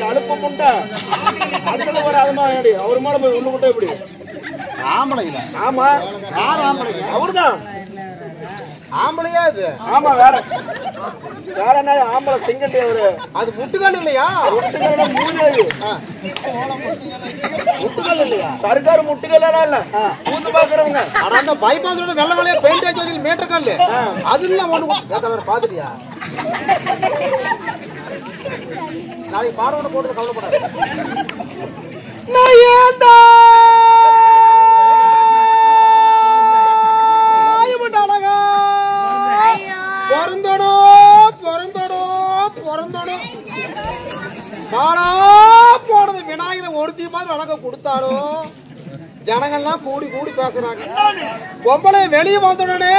அழுப்ப முண்டை அடுத்தது வராதமா அவரு மேல போய் ஒண்ணு விட்டா எப்படி ஆம்பளைங்களா? ஆமா யார் ஆம்பளைங்க? அவருதான் ஆம்பளையா அது? ஆமா வேற என்ன ஆம்பளை செங்கட்டி அவரு அது முட்டுக்கால் இல்லையா? முட்டுக்கல் மூதேவி முட்டுக்கல் இல்லையா? சர்க்கார் முட்டுக்கல் எல்லாம் இல்ல கூத்து பாக்குறவங்க. ஆனா அந்த பைபாஸோட வெள்ள வெள்ளையா பெயிண்ட் அடிச்சு மீட்டர் கல்லு அது இல்ல ஒண்ணு பாத்துட்டியா? நாளைக்கு பாடம் போட்டு கவலைப்படாது. போனது விநாயகரை ஒருத்தி மாதிரி வழங்க கொடுத்தாலும் ஜனங்கள்லாம் கூடி கூடி பேசுறாங்க. பொம்பளை வெளியே வந்தோடனே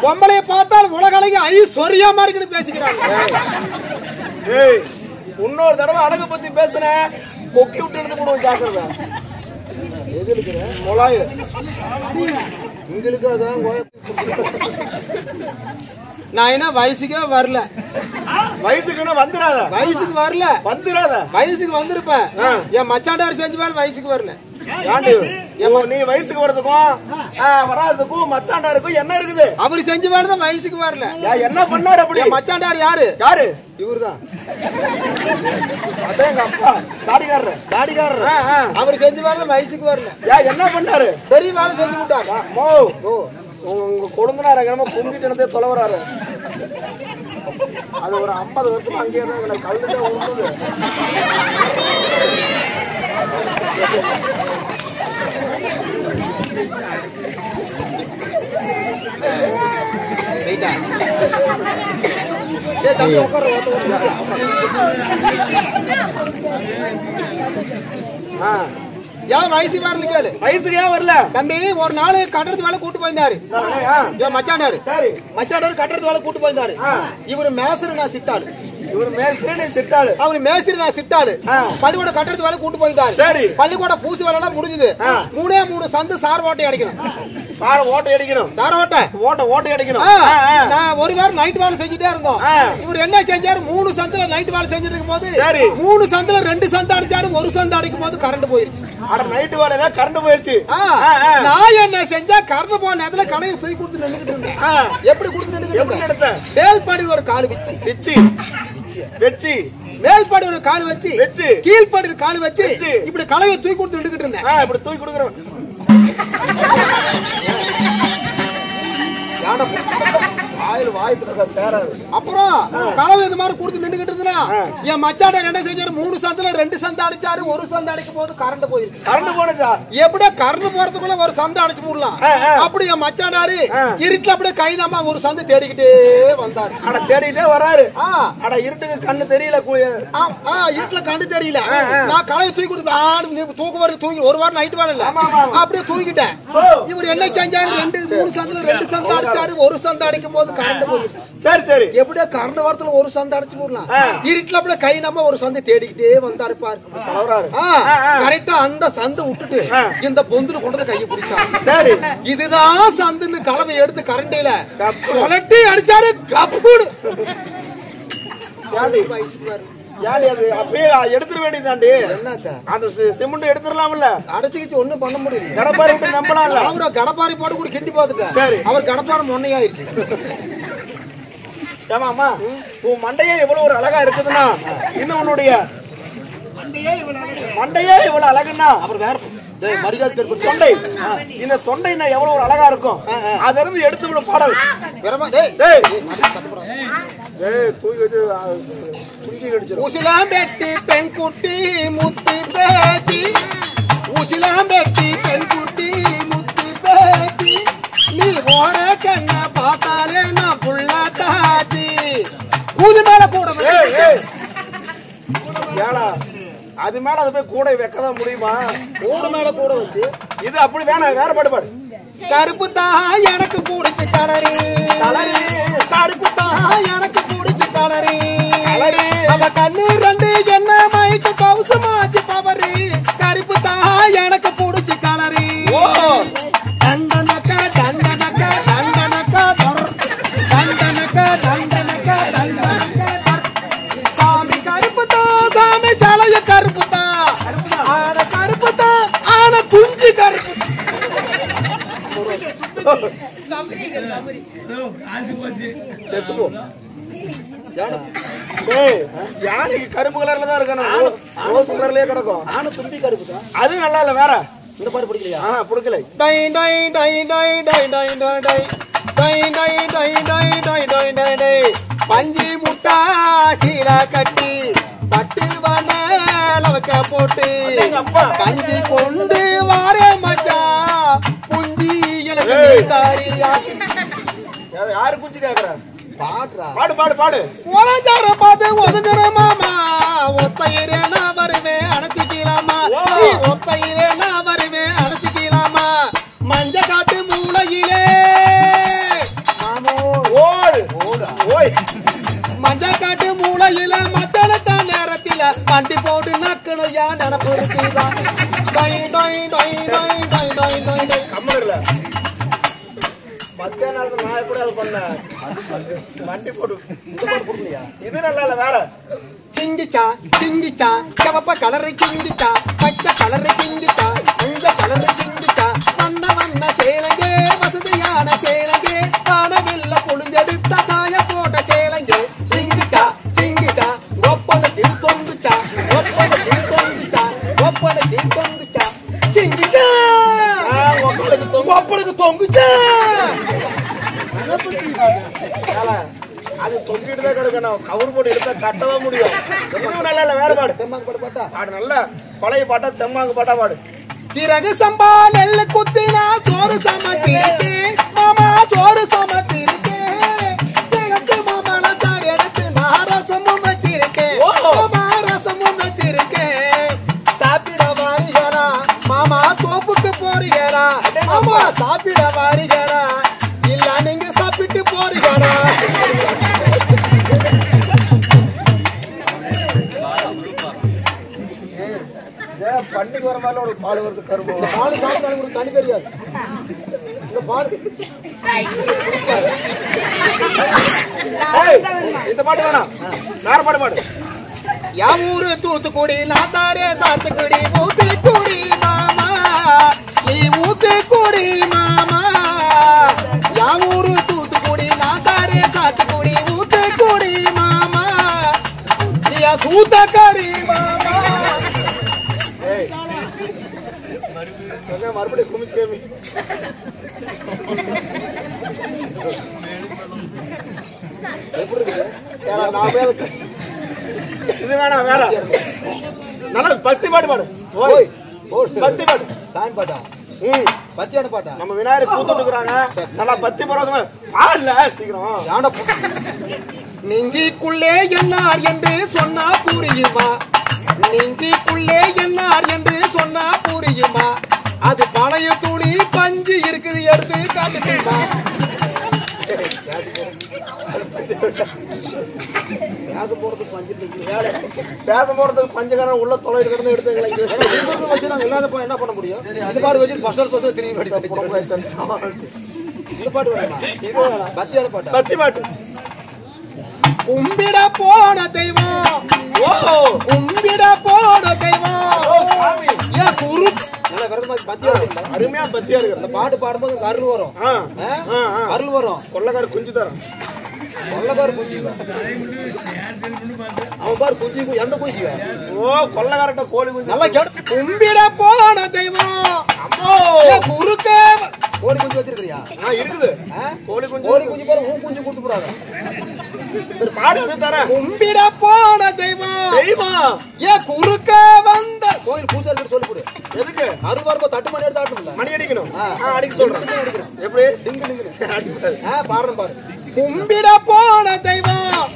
பொம்பளைய பார்த்தால் உலகளவு ஐஸ்வர்யா மாதிரி பேசிக்கிறாங்க. இன்னொரு தடவை அழகு பத்தி பேசுன கொக்கி விட்டு எடுத்து கூட ஜாக்கிரதை. எது இருக்கிற மொளாய் உங்களுக்கு அதான் நான் என்ன வயசுக்கே வரல. வயசுக்குன்னு வந்துடாத. வயசுக்கு வரல வந்துடாத. வயசுக்கு வந்திருப்பேன். என் மச்சாண்டார் செஞ்சு மேல வயசுக்கு வரல. நீ வயசுக்கு வரதுக்கும் வராதுக்கும் மச்சாண்டாருக்கும் என்ன இருக்குது? அவரு செஞ்சு வேலைதான் வயசுக்கு வரல. என்ன பண்ணாரு அப்படி? மச்சாண்டார் யாரு? யாரு? இவருதான். அதான் எங்க அப்பா தாடிக்காரர். அவரு செஞ்சு வேலை வயசுக்கு வரல. என்ன பண்ணாரு? பெரிய வேலை செஞ்சு விட்டாரு. உங்க கொழுந்தனார கும்பிட்டு தொலைவராரு. அது ஒரு 50 வருஷமா அங்கேயே தான் கல்லுல உழுது. ஏன் வயசுக்கு வரல கேளு. வயசுக்கு ஏன் வரல? தம்பி ஒரு நாள் கட்டடத்து வேலை கூட்டு போயிருந்தாரு மச்சாண்டாரு. மச்சாண்டாரு கட்டடத்து வேலை கூட்டு போயிருந்தாரு. இவரு மேசரு நான் சிட்டாளு. இவரு மேஸ்திரி நீ சிட்டாளு. அவரு மேஸ்திரி நான் சிட்டாளு. பள்ளிக்கூட கட்டடத்து வேலை கூட்டு போயிருந்தாரு. சரி. பள்ளிக்கூட பூசி வேலை எல்லாம் முடிஞ்சது. 3 சந்து சார் ஓட்டை அடிக்கணும். சார் ஓட்டை அடிக்கணும். சார் ஓட்டை அடிக்கணும். நான் ஒரு வாரம் நைட் வேலை செஞ்சுட்டே இருந்தோம். இவர் என்ன செஞ்சாரு? 3 சந்துல நைட் வேலை செஞ்சுட்டு இருக்கும் போது 3 சந்துல 2 சந்து அடிச்சாரு. 1 சந்து அடிக்கும் போது கரண்ட் போயிருச்சு. நைட் வேலையில கரண்ட் போயிருச்சு. நான் என்ன செஞ்சா கரண்ட் போன நேரத்துல கடையை தூக்கி கொடுத்து நின்றுட்டு இருந்தேன். எப்படி கொடுத்து நின்றுட்டு மேல்பாடி ஒரு கால் வச்சு மேல்பாடி ஒரு கால் வச்சு கீழ்பாடி ஒரு கால் வச்சு இப்படி கலையை தூக்கி கொடுத்து நின்றுட்டு இருந்தேன். இப்படி தூக்கி கொடுக்குறேன். அப்புறம் கலவை இந்த மாதிரி கொடுத்து நின்றுகிட்டு இருந்தா என் மச்சாண்டார் என்ன செஞ்சாரு? 3 சந்துல 2 சந்து அடிச்சாரு. 1 சந்து அடிக்கும் போது கரண்ட் போயிருச்சு. கரண்ட் போனதா? எப்படியா கரண்ட் போறதுக்குள்ள ஒரு சந்து அடிச்சு போடலாம். அப்படி என் மச்சாண்டாரு இருட்டுல அப்படியே கை நாம ஒரு சந்து தேடிக்கிட்டே வந்தாரு. தேடிக்கிட்டே வராரு. இருட்டுக்கு கண்ணு தெரியல. இருட்டுல கண்ணு தெரியல. நான் கலவை தூக்கி கொடுத்து தூக்கு வர தூக்கி ஒரு வாரம் நைட் வேலை இல்ல அப்படியே தூக்கிட்டேன். இவர் என்ன செஞ்சாரு? 3 சந்துல 2 சந்து அடிச்சாரு. 1 சந்து அடிக்கும் போது கரண்ட் போயிருச்சு. சரி. எப்படியா கரண்ட் வாரத்துல 1 சந்து அடிச்சு போடலாம். இருட்டுல அப்படியே கை நம்ம ஒரு சந்து தேடிக்கிட்டே வந்தாரு பாரு. கரெக்டா அந்த சந்து விட்டுட்டு இந்த பொந்துல கொண்டு கையை பிடிச்சாரு. சரி, இதுதான் சந்துன்னு கலவை எடுத்து கரண்டில கொலட்டி அடிச்சாரு. கப்புடு அப்பயே எடுத்துட வேண்டியதாண்டி. அந்த சிமெண்ட் எடுத்துடலாம்ல. அடைச்சிக்கிச்சு ஒண்ணும் பண்ண முடியல. கடப்பாரி விட்டு நம்பலாம். அவரு கடப்பாரி போட்டு கூட கிண்டி பாத்துட்டேன். சரி, அவர் கடப்பாரம் மொன்னையாயிருச்சு. ஏமாமா உன் மண்டையே இவ்வளவு ஒரு அழகா இருக்குதுன்னா இன்னும் உன்னுடைய மண்டையே இவ்வளவு அழகுன்னா அப்புறம் வேற மரியாதை தொண்டை. இந்த தொண்டை எவ்வளவு ஒரு அழகா இருக்கும். அத இருந்து எடுத்து விட பாடல். உசிலாம் பெட்டி பெண் குட்டி முத்தி பேத்தி. உசிலாம் பெட்டி பெண் குட்டி முத்தி பேத்தி. நீ ஓர கண்ண பார்த்தாலே நான் புள்ள தாச்சி. ஊது மேல கூட அது மேல அது போய் கூட வைக்கதான் முடியுமா? கூட மேல கூட வச்சு இது அப்படி வேணாம். வேற பாடு. கருப்பு தான் எனக்கு பிடிச்ச கலரு. கருப்பு தான் எனக்கு பிடிச்ச கலரு. அவ கண்ணு 2 என்ன செத்து போ. டேய், யானைக்கு கருப்பு கலர்ல தான் இருக்கணும், ரோஸ் கலர்லயே கிடக்கும். நானும் தும்பி கருப்பு தான். அது நல்லா இல்ல, வேற இந்த பாட்டு பிடிக்கலையா? பிடிக்கல. டை டை டை டை டை டை டை டை டை டை டை டை டை டை டை டை பஞ்சி முட்டா சீல கட்டி பட்டு வனலவக்க போட்டு கஞ்சி கொண்டு வாரே மச்சான் புஞ்சி எனக்கு தாரியா. யாரு குச்சி கேக்குற? பாடுறா பாடு பாடு பாடு. ஒரஞ்சார பார்த்து ஒதுங்குற மாமா, ஒத்தையிலே நான் வருவேன் அணைச்சிக்கலாமா, ஒத்தையிலே நான் வருவேன் அணைச்சிக்கலாமா, மஞ்ச காட்டு மூளையிலே ஓய் மஞ்ச காட்டு மூளையில மத்தளத்த நேரத்தில வண்டி போட்டு நக்கணையா நினப்பு இருக்குதான். கம்மல மத்திய நேரத்துல நான் எப்படி அதை பண்ண வண்டி போட்டு இது நல்லா இல்ல, வேற. சிங்கிச்சா சிங்கிச்சா சிவப்ப கலரு சிங்கிச்சா பச்சை கலரு சிங்கிச்சா மஞ்ச கலரு சிங்கிச்சா வண்ண வண்ண சேலங்கே வசதியான சேலங்கே காணவில்லை பொழுஞ்செடுத்த சாய போட்ட சேலங்கே சிங்கிச்சா சிங்கிச்சா ஒப்பனத்தில் தொங்குச்சா ஒப்பனத்தில் தொங்குச்சா ஒப்பனத்தில் தொங்குச்சா சிங்கிச்சா ஒப்பனுக்கு தொங்குச்சா. அது தொங்கிட்டு தான் கிடக்கணும், கவர் போட்டு எடுத்தா கட்டவே முடியும். இதுவும் நல்லா இல்ல, வேற பாடு. தெம்மாங்கு பாடு பாட்டா பாடு நல்ல பழைய பாட்டா, தெம்மாங்கு பாட்டா பாடு. சிறகு சம்பா நெல்லு குத்தினா சோறு சமைச்சிருக்கேன் மாமா, சோறு சமைச்சிருக்கேன் கிழக்கு மாமல சார் எடுத்து நான் ரசமும் வச்சிருக்கேன் மாமா, ரசமும் வச்சிருக்கேன். சாப்பிட வாரிகளா மாமா, தோப்புக்கு போறீங்களா மாமா, சாப்பிட வாரிகளா இல்ல நீங்க சாப்பிட்டு போறீங்களா? பண்டிகை வர மாதிரி ஒரு பால் வருது, கரும்பு பால் சாப்பிட்டாலும் உங்களுக்கு தண்ணி தெரியாது. இந்த பால் இந்த பாட்டு வேணாம், வேற பாடு பாடு. என் ஊரு தூத்துக்குடி, நாத்தாரே சாத்துக்குடி, ஊத்துக்குடி மாமா, நீ ஊத்துக்குடி மாமா. என் ஊரு தூத்துக்குடி, நாத்தாரே சாத்துக்குடி, ஊத்துக்குடி மாமா, நீ சூத்தக்கடி மாமா. மறுபடியும் குமிச்சு கேமி. இது வேணாம், வேற நல்லா பக்தி பாடு பாடு. ஓய் பக்தி பாடு. சாமி பாட்டா? பத்தியான பாட்டா? நம்ம விநாயகர் கூத்துட்டுக்குறாங்க, நல்லா பக்தி பாடுவாங்க. பாடல சீக்கிரம். யானை நெஞ்சிக்குள்ளே என்னார் என்று சொன்னா புரியுமா, நெஞ்சிக்குள்ளே என்னார் என்று சொன்னா புரியுமா, அது பழைய துணி பஞ்சு இருக்குது எடுத்து காட்டுமா. பேச போறதுக்கு பஞ்சு வேலை, பேச போறதுக்கு பஞ்சகாரம் உள்ள தொலை கிடந்து எடுத்து வச்சு நாங்க இல்லாத போய் என்ன பண்ண முடியும்? இது பாடு வச்சு பசல் திரும்பி படித்து இந்த பாட்டு வேணாமா? இது வேணாம். பத்தியான பாட்டா? பக்தி பாட்டு. கும்பிட போன தெய்வம், ஓ கும்பிட போன தெய்வம், ஏன் குரு அருமையா பத்தியா இருக்கு. அந்த பாட்டு பாடும்போது அருள் வரும், அருள் வரும். கொள்ளக்கார குஞ்சு தரம், கொள்ளக்கார குஞ்சு அவன் பாரு குஞ்சு, எந்த குஞ்சு? ஓ கொள்ளக்காரட்ட கோழி குஞ்சு. நல்லா கேட்டு. கும்பிட போன தெய்வம், அம்மோ குறுக்க கோழி குஞ்சு வச்சிருக்கியா? இருக்குது கோழி குஞ்சு. கோழி குஞ்சு பாரு, உன் குஞ்சு கொடுத்து போறாங்க. சரி பாடு, அது தரேன். கும்பிட போன தெய்வம், தெய்வம் ஏன் குறுக்க வந்த கோயில் பூசாரி சொல்லி கொடு. எதுக்கு? அருள் வரும்போ தட்டு மணி எடுத்து ஆட்டணும்ல, மணி அடிக்கணும். அடிக்க சொல்றேன். எப்படி? டிங்கு டிங்கு பாடுறேன் பாரு. கும்பிட போன தெய்வம்,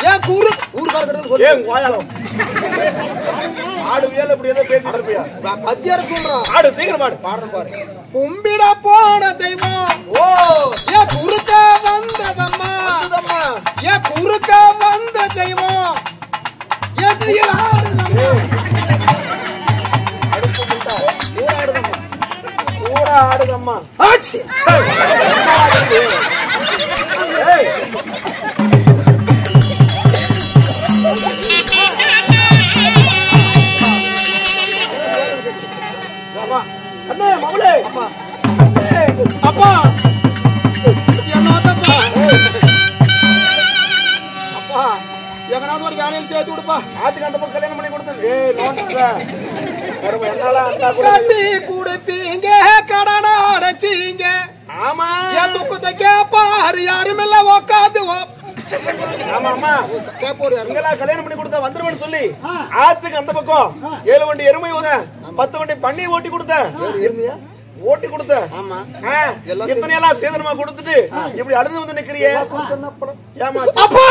ஏன் குரு ஊருக்காரர்கள் சொல்லி வாயாலம் ஆடு வியல் இப்படி ஏதோ பேசிட்டு இருப்பியா? பத்தியார சொல்றான். ஆடு சீக்கிரம் பாடு. பாடுறேன் பாரு. கும்பிட போன தெய்வம், ஓ ஏன் குறுக்க வந்ததம்மா, ஏன் குறுக்க வந்த தெய்வம், கூட ஆடுதம்மா. அண்ணே மகளே, அப்பா வேலையில் சேர்த்து விடுப்பா. ஆத்துக்கு அந்த பக்கம் கல்யாணம் பண்ணி கொடுத்து என்னால கட்டி கொடுத்தீங்க கடனை அடைச்சீங்க. ஆமா என் துக்கத்தை கேப்பாரு யாரும் இல்ல உக்காந்து. ஆமா ஆமா இங்கெல்லாம் கல்யாணம் பண்ணி கொடுத்தா வந்துருவேன்னு சொல்லி ஆத்துக்கு அந்த பக்கம் 7 வண்டி எருமை 10 வண்டி பண்ணி ஓட்டி கொடுத்த ஓட்டி கொடுத்த. ஆமா இத்தனை எல்லாம் சேதனமா கொடுத்துட்டு இப்படி அழுது வந்து நிக்கிறியே. அப்பா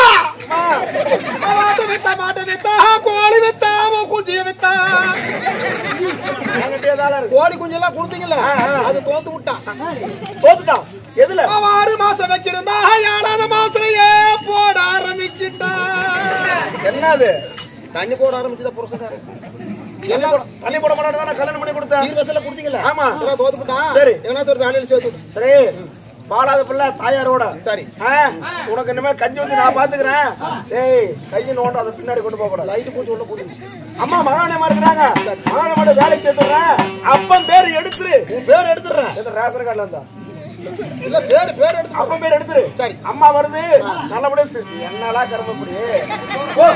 மாட்டு வித்தா மாட்டு வித்தா கோழி வித்தா குஞ்சிய வித்தா. கோழி குஞ்செல்லாம் கொடுத்தீங்கல்ல அது தோத்து விட்டான். தோத்துட்டான். எதுல 6 மாசம் வச்சிருந்தா 7ஆவது மாசத்தையே போட ஆரம்பிச்சுட்டா. என்னது தண்ணி போட ஆரம்பிச்சுட்டா புருஷன். தண்ணி போட மாட்டான் கல்யாணம் பண்ணி கொடுத்தா கொடுத்தீங்களா? ஆமா தோத்துட்டான். சரி என்ன வேலையில சேர்த்து. சரி பாலாத பிள்ளை தாயாரோட சரி உனக்கு இனிமே கஞ்சி ஊத்தி நான் பாத்துக்கிறேன். ஏய் கையை நோண்ட அதை பின்னாடி கொண்டு போக கூடாது. லைட்டு பூச்சி உள்ள போடுச்சு. அம்மா மகானேமா இருக்கிறாங்க. மகானேமாட வேலைக்கு சேர்த்துறேன். அப்பன் பேர் எடுத்துரு. உன் பேர் எடுத்துறேன். ரேஷன் கார்டுல இருந்தா இல்ல பேர் எடுத்து அப்பன் பேர் எடுத்துரு. சரி அம்மா வருது நல்லபடியா என்னலா கருமப்படி ஓ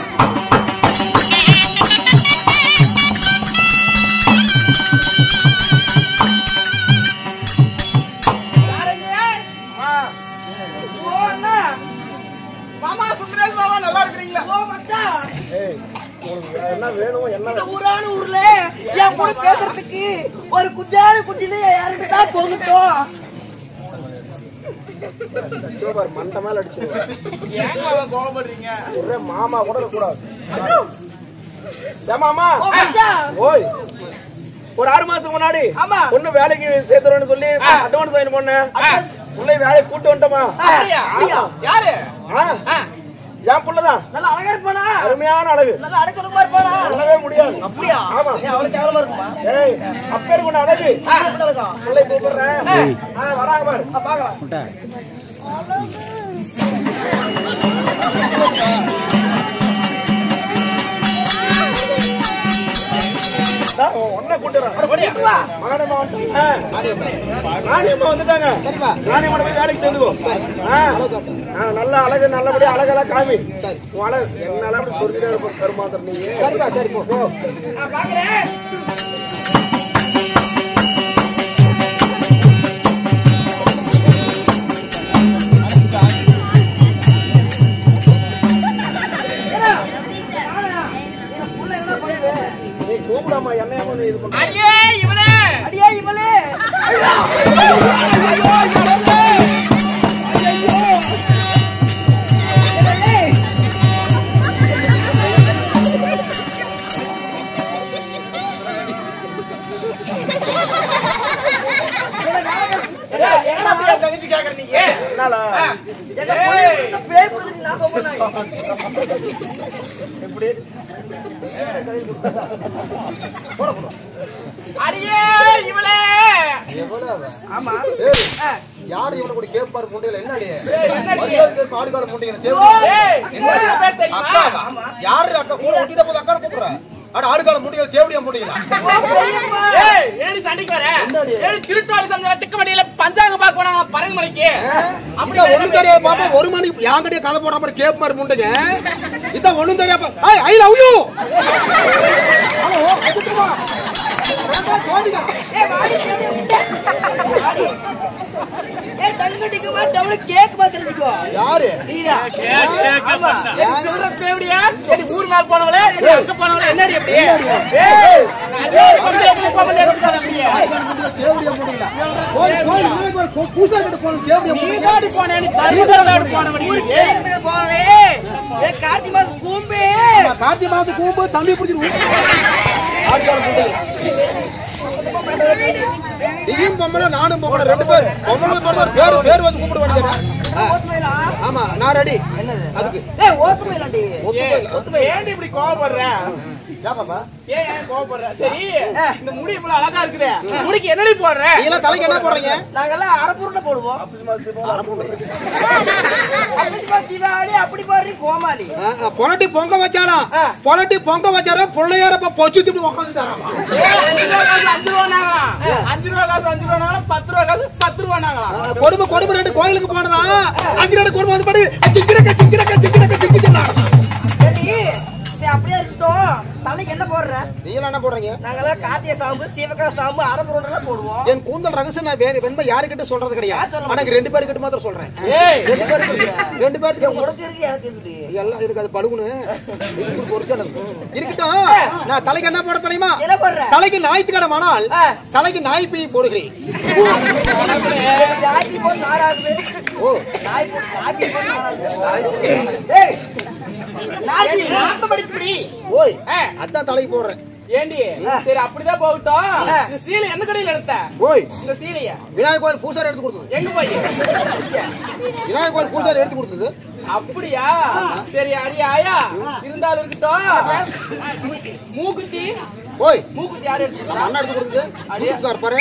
மாமா சுந்தரேஷ் மாமா நல்லா இருக்கீங்களா? ஓ மச்சான் ஏய் உங்களுக்கு என்ன வேணும் என்ன இந்த ஊரான ஊர்ல என் கூட பேசுறதுக்கு ஒரு குஞ்சில யாருக்கிட்ட தான் போகட்டும். சூப்பர் மண்ட மேல அடிச்சிருவேன். ஏங்க அவன் கோவப்படுறீங்க? ஒரே மாமா கூட இருக்க கூடாது. ஏமாமா ஓ மச்சான் ஓய் ஒரு 6 மாசத்துக்கு முன்னாடி ஆமா பொண்ணு வேலைக்கு சேர்த்துறேன்னு சொல்லி அட்வான்ஸ் வாங்கி போனேன். உள்ள வேலையை கூட்டு வந்துட்டோமா? யாரு? என் புள்ளதான். நல்லா அழகா இருப்பானா? அருமையான அழகு. நல்லா அடக்கமா இருப்பானா? சொல்லவே முடியாது. அப்படியா? ஆமா அவளுக்கு கேவலமா இருக்குமா? ஏய் அப்பேருக்கு ஒண்ணு அழகு. பிள்ளை கூப்பிடுறேன். வராங்க பாரு. பாக்கலாம். ஒன்ன கூட்டுறேன். மகனம்மா ராணியம்மா வந்துட்டாங்க. ராணியம்மா போய் வேலைக்கு சேர்ந்துக்கோ. நல்ல அழகு நல்லபடியா அழகெல்லாம் காமி. என்னால அப்படி சொல்லிட்டே இருப்போம் கருமாத்திரம் நீ. சரிப்பா சரி போ. பாக்குறேன். கூப்பிடாமா என்னையாம இது பண்ண. அடியே இவளே அடியே இவளே எப்படி அடியே இவளே ஆமா யாரு இவனை கூட கேப்பாரு முண்டையில என்னடி ஆடுகார முண்டையில யாரு அக்கா கூட ஒட்டிட்ட போது அக்கா கூப்பிடுற அட ஆடுகால முண்டையில தேவடியா முண்டையில ஏடி சண்டைக்கு வர ஏடி திருட்டாளி சமய திக்க மடியில பஞ்சாங்க பாக்க போனாங்க பரங்கமலைக்கு அப்படி ஒண்ணு தெரியாத பாப்பா ஒரு மணிக்கு யாங்கடிய கதை போடுற மாதிரி கேப்பாரு முண்டைங்க இத ஒண்ணும் தெரியாத ஐ லவ் யூ ஹலோ அதுக்குமா கோடிங்க தங்கடிக்கு மாட்டவள கேக் பாக்குறதுக்கு யாரு நீரா கேக் ஆமா எங்க தேவடியா ஏடி ஊர் மேல போனவளே ஏடி அங்க போனவளே என்னடி அப்படி ஏய் தேவடியா முடியல போய் பூசா கிட்ட போன தேவடியா நீ போனே நீ பூசா போனவடி ஊருக்கு போறே ஏ கார்த்தி மாசம் கூம்பே கார்த்தி மாசம் கூம்பு தம்பி புடிச்சு ஆடுகால முண்டை நீயும் பொம்பளை நானும் பொம்பளை ரெண்டு பேர் பொம்பளை போறது பேர் வந்து கூப்பிட வேண்டியது ஆமா நான் ரெடி என்னது அதுக்கு ஏய் ஓத்துமைலாண்டி ஒத்துமை ஏன்டி இப்படி கோவப்படுற ஏன் பாப்பா ஏன் கோவப்படுற சரி இந்த முடி இவ்வளவு அழகா இருக்குதே முடிக்கு என்னடி போடுற நீங்க தலைக்கு என்ன போடுறீங்க நாங்க எல்லாம் அரப்புருண்டை போடுவோம் தீபாவளி அப்படி பாரு கோமாளி பொனட்டி பொங்க வச்சாடா பொனட்டி பொங்க வச்சாரா பிள்ளையார பொச்சு திட்டு உட்காந்துட்டாரா 5 ரூபா காசு 5 ரூபா 10 ரூபா காசு 10 ரூபா கொடுமை ரெண்டு கோயிலுக்கு போனதா 5 ரூபா கொடுமை வந்து படி சிக்கிரக்க போட்டோம். தலைக்கு என்ன போடுற? நீங்க என்ன போடுறீங்க? நாங்கெல்லாம் காத்திய சாம்பு, சீவக்காய் சாம்பு, அரபுரோண்டெல்லாம் போடுவோம். என் கூந்தல் ரகசியம் நான் வெண்மை யாருக்கிட்ட சொல்றது கிடையாது. எனக்கு 2 பேர்கிட்ட மாத்திரம் சொல்றேன். 2 பேருக்கு உனக்கு இருக்கு, எனக்கு இருக்கு. எல்லாம் இருக்கு. அது பழுகுனு இருக்கட்டும். நான் தலைக்கு என்ன போட தெரியுமா? என்ன போடுற? தலைக்கு ஞாயிற்றுக்கிழமை ஆனால் தலைக்கு நாய் பீ போடுகிறேன். நாய்க்கு போய் நாராது. ஓ நாய்க்கு போய் நாராது. ஏய் நாய்க்கு நாத்தமடிக்குடி. ஓய் அதான் தலைக்கு போடுறேன். ஏண்டி சரி அப்படிதான் போகட்டும். இந்த சீலை எந்த கடையில எடுத்த? ஓய் இந்த சீலைய விநாயகர் கோயில் பூசாரி எடுத்து கொடுத்தது. எங்க போய்? விநாயகர் கோயில் பூசாரி எடுத்து கொடுத்தது. அப்படியா? சரி அடி ஆயா இருந்தாலும் இருக்கட்டும். மூக்குத்தி ஓய் மூக்குத்தி யாரு எடுத்து? நம்ம அண்ணா எடுத்து கொடுத்தது. மூக்குத்திக்கார் பாரு.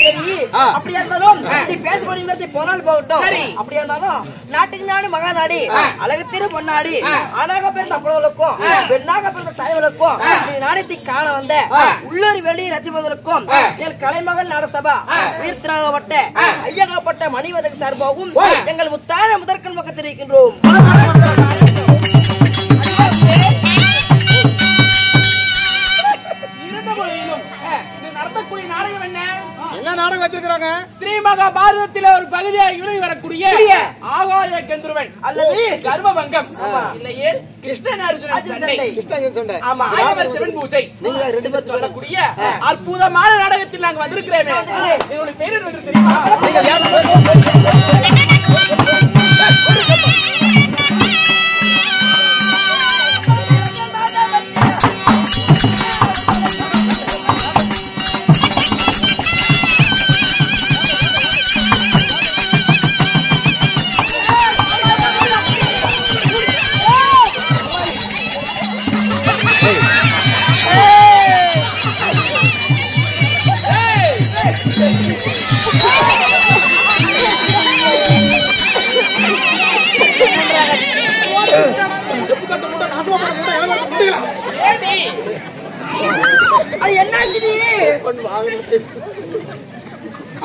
அப்படியா இருந்தாலும் நீ பேச போறீங்க போனால் போகட்டும். அப்படியா இருந்தாலும் நாட்டுக்கு நாடு மகாநாடி அழகு திரு பொன்னாடி ஆணாக பிறந்த அப்பளவளுக்கும் பெண்ணாக பிறந்த சாயவளுக்கும் நீ நாடத்தை காண வந்த உள்ளூர் வெளி ரசிப்பதற்கும் என் கலைமகன் நாடசபா உயிர்த்திராகப்பட்ட ஐயகப்பட்ட மணிவதற்கு சார்பாகவும் எங்கள் முத்தான முதற்கண் பக்கம் தெரிவிக்கின்றோம். நடத்தக்கூடிய நாடகம் என்ன நாடகம் வச்சிருக்காங்க? ஸ்ரீ மகாபாரதத்தில ஒரு பகுதியாக இணை வரக்கூடிய ஆகாய கந்துருவன் அல்லது கர்வபங்கம் இல்லையே கிருஷ்ணன் அர்ஜுனன் சண்டை. கிருஷ்ணன் சண்டை. ஆமா சிவன் பூஜை. நீங்க 2 பேரும் சொல்லக்கூடிய அற்புதமான நாடகத்தில் நாங்க வந்திருக்கிறோமே. என்னோட பேர் என்ன தெரியுமா?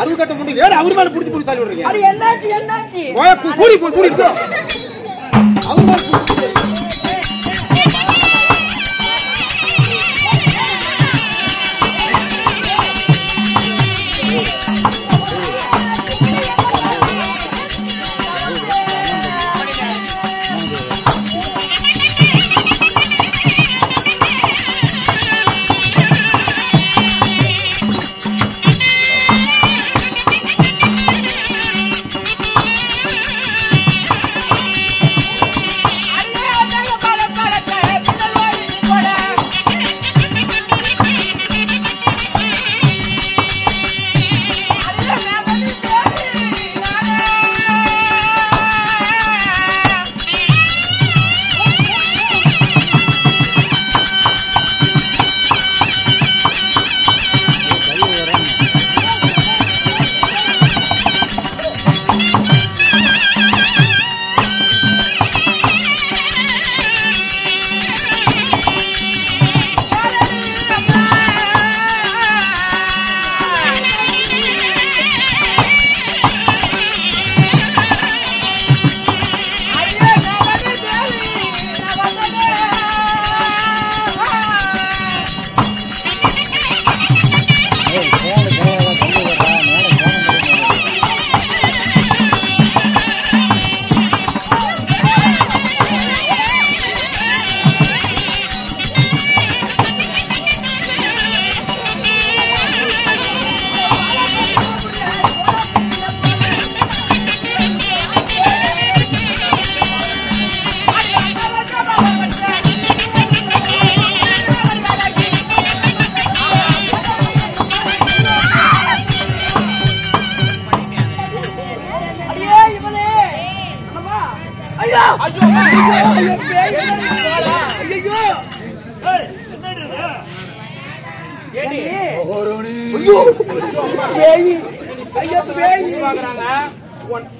அறுபக்கட்ட முடி ஏன் அவர் மேல புடிச்சு புடிச்சு தள்ளி விடுறீங்க? அது என்னாச்சு என்னாச்சு? ஓய கூடி போ கூடி போ. அவர் மேல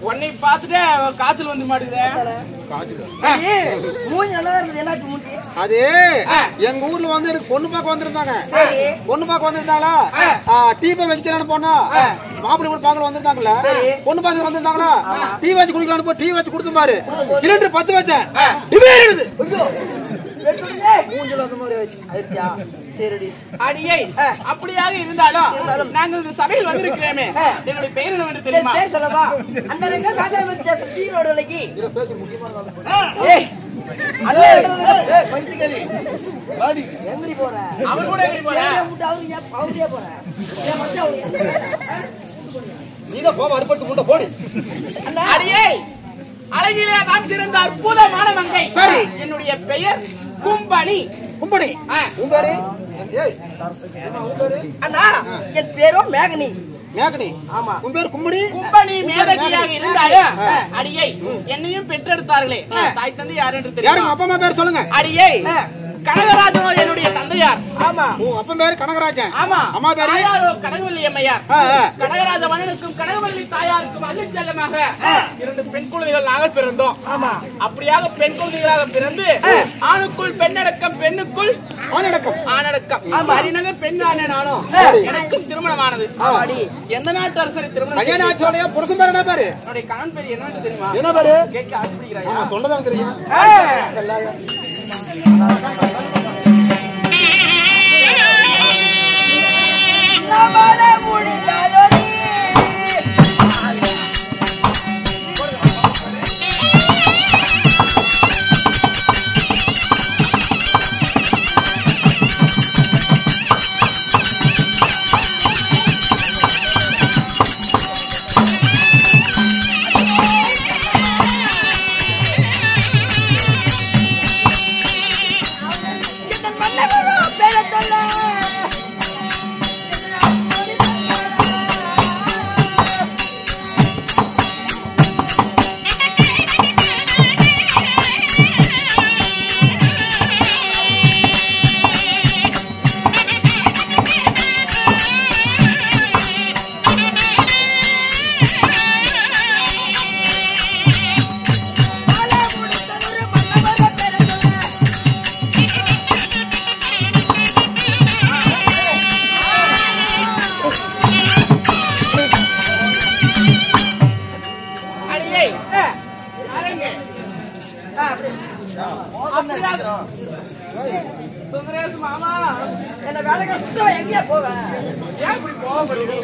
உன்னை பார்த்துட்டு காய்ச்சல் வந்து மாட்டேங்குது. அது எங்க ஊர்ல வந்து எனக்கு பொண்ணு பார்க்க வந்திருந்தாங்க. பொண்ணு பார்க்க வந்திருந்தாங்களா? டீ வைக்கலான்னு போனா மாப்பிள்ளை கூட பார்க்க வந்திருந்தாங்களா? பொண்ணு பார்க்க வந்திருந்தாங்களா? டீ வச்சு குடிக்கலான்னு போய் டீ வச்சு கொடுத்து பாரு சிலிண்டர் 10 வச்சேன். மூஞ்சில அந்த மாதிரி ஆயிடுச்சா? சரிடி. அடியை அப்படியாக இருந்தாலும் நாங்கள் இந்த சபையில் வந்திருக்கிறோமே, என்னுடைய பெயர் என்னவென்று தெரியுமா? பேர் சொல்லவா? அந்த ரெண்டு ராஜா வந்து சுத்தியோட விலகி எங்கடி போற? அவன் கூட எப்படி போற? அவருக்கே போற. நீதான் போவ அறுபட்டு முட்டை போடு. அடியை அழகிலே தான் சிறந்த அற்புதமான மங்கை. சரி, என்னுடைய பெயர் கும்பணி. கும்பணி. உன் பேரு? ஏய், அண்ணா என் பேரும் மேகனி. மேகனி. ஆமா. உன் பேர் கும்பணி. கும்பணி மேதகியாக இருந்தாலும் அடியை என்னையும் பெற்றெடுத்தார்களே, தாய் தந்தை யார் என்று தெரியும்? யாருங்க அப்பா அம்மா பேர் சொல்லுங்க. அடியை கனகராஜனோ என்னுடைய தந்தையார். ஆமா. உன் அப்பா பேரு கனகராஜன். ஆமா. அம்மா பேரு தாயாரோ கனகவல்லி அம்மையார். கனகராஜ மன்னனுக்கும் கனகவல்லி தாயாருக்கும் அள்ளிச்செல்லமாக 2 பெண் குழந்தைகள் நாங்கள் பிறந்தோம். ஆமா. அப்படியாக பெண் குழந்தைகளாக பிறந்து ஆணுக்குள் பெண்ணடக்கம், பெண்ணுக்குள் ஆணடக்கம். ஆணடக்கம். அறிநகர் பெண் தானே நானும். எனக்கும் திருமணமானது. எந்த நாட்டு அரசரை திருமணம்? கல்யாண ஆட்சியோடைய புருஷன் பேர் என்ன பேரு? என்னுடைய கணவன் பேர் என்னன்னு தெரியுமா? என்ன பேரு? கேட்க ஆசைப்படுகிறாயா? ஆமா, சொன்னதான் தெரியும். மாமா என்ன வேலைக்கு சுத்தா எங்கயா போவ? ஏன் இப்படி கோவப்படுறீங்க?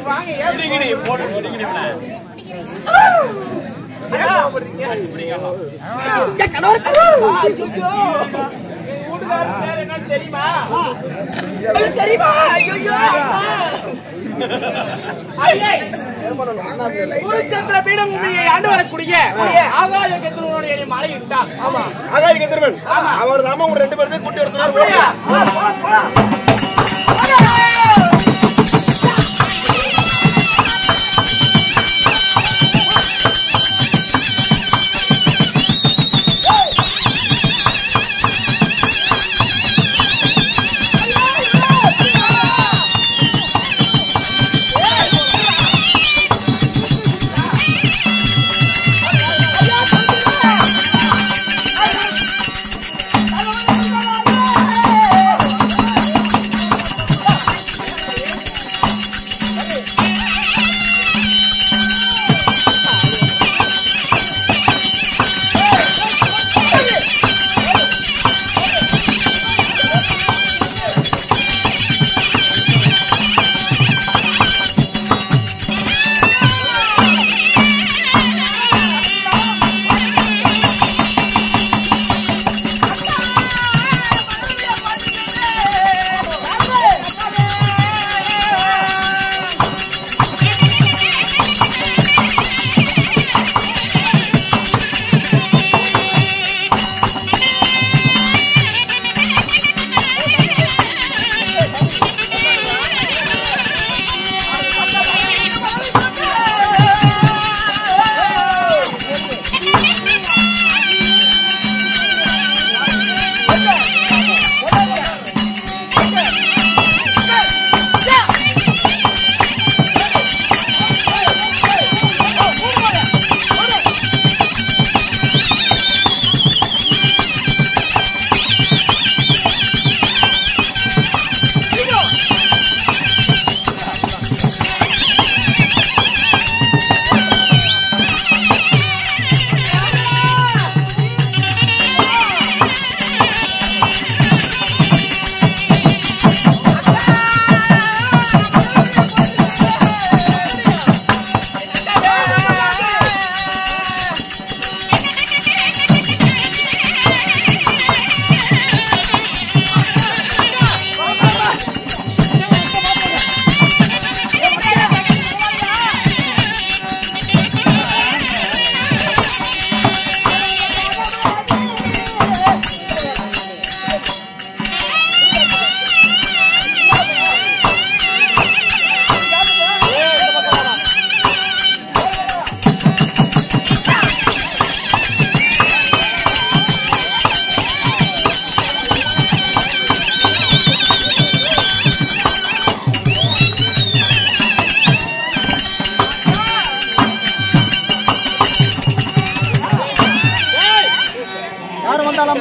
வாங்க ஏப்டிங்கடி போடு போடுங்கடி இவனை. ஏன் கோவப்படுறீங்க? இந்த கணவர் ஐயோ வீட்டுக்காரர் பேர் என்னன்னு தெரியுமா? தெரியுமா? ஐயோ ஐயே குருச்சந்திர பீடபூமியை ஆண்டு வரக்கூடிய ஆகாய கந்தர்வனுடைய மாலை விட்டார். ஆமா, ஆகாய கந்தர்வன் அவர் தாமா உங்க 2 பேரையும் கூட்டி வரதுனால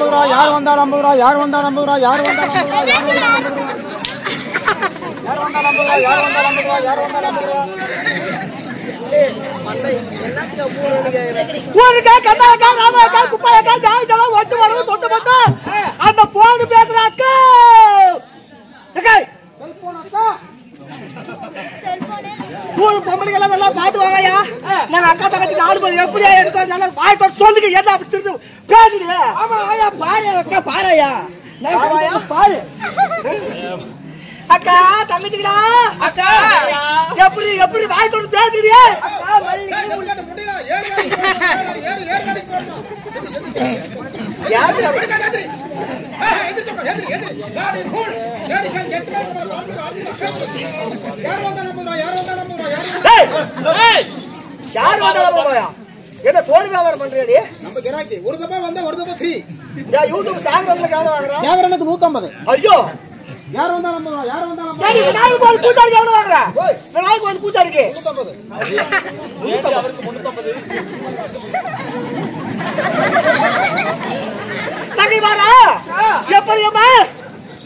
நம்புகிறா யார் வந்தா நம்புகிறா யார் வந்தா நம்புகிறா யார் வந்தா நம்புகிறா யார் வந்தா நம்புகிறா யார் வந்தா நம்புகிறா யார் வந்தா நம்புகிறா ஊருக்கா கண்ணாக்கா ராமாக்கா குப்பாயக்கா ஜாயிச்செல்லாம் ஒட்டு வரவும் சொந்த பார்த்தா அந்த போன் பேசுறாக்கா ஊரு பொம்பளைங்க எல்லாம் நல்லா பாத்துவாங்கயா நாங்க அக்கா தங்கச்சி 4 பேர் எப்படியா எடுத்தோம் வாய்ப்பு சொல்லுங்க என்ன அப்படி திரும்ப பேசுங்க ஆமா ஆயா பாரு அக்கா பாருயா பாரு அக்கா தங்கச்சிங்களா அக்கா எப்படி எப்படி வாய் தொட்டு பேசுறீங்க அக்கா மல்லிகை முடியல ஏறு யார் வந்தாலும் என்ன தோல் வியாபாரம் பண்றீங்க நம்ம கிராக்கி ஒரு தப்பா வந்தா ஒரு தப்பா ஃப்ரீ யூடியூப் சேனல்ல எவ்வளவு வாங்குறேன் சேகரனுக்கு 150 ஐயோ யார் வந்தா நம்ம யார் வந்தா நம்ம சரி நாளைக்கு ஒரு பூசாரிக்கு எவ்வளவு வாங்குறேன் நாளைக்கு ஒரு பூசாரிக்கு 150 அவருக்கு 350 தங்கை வாரா எப்படி அம்மா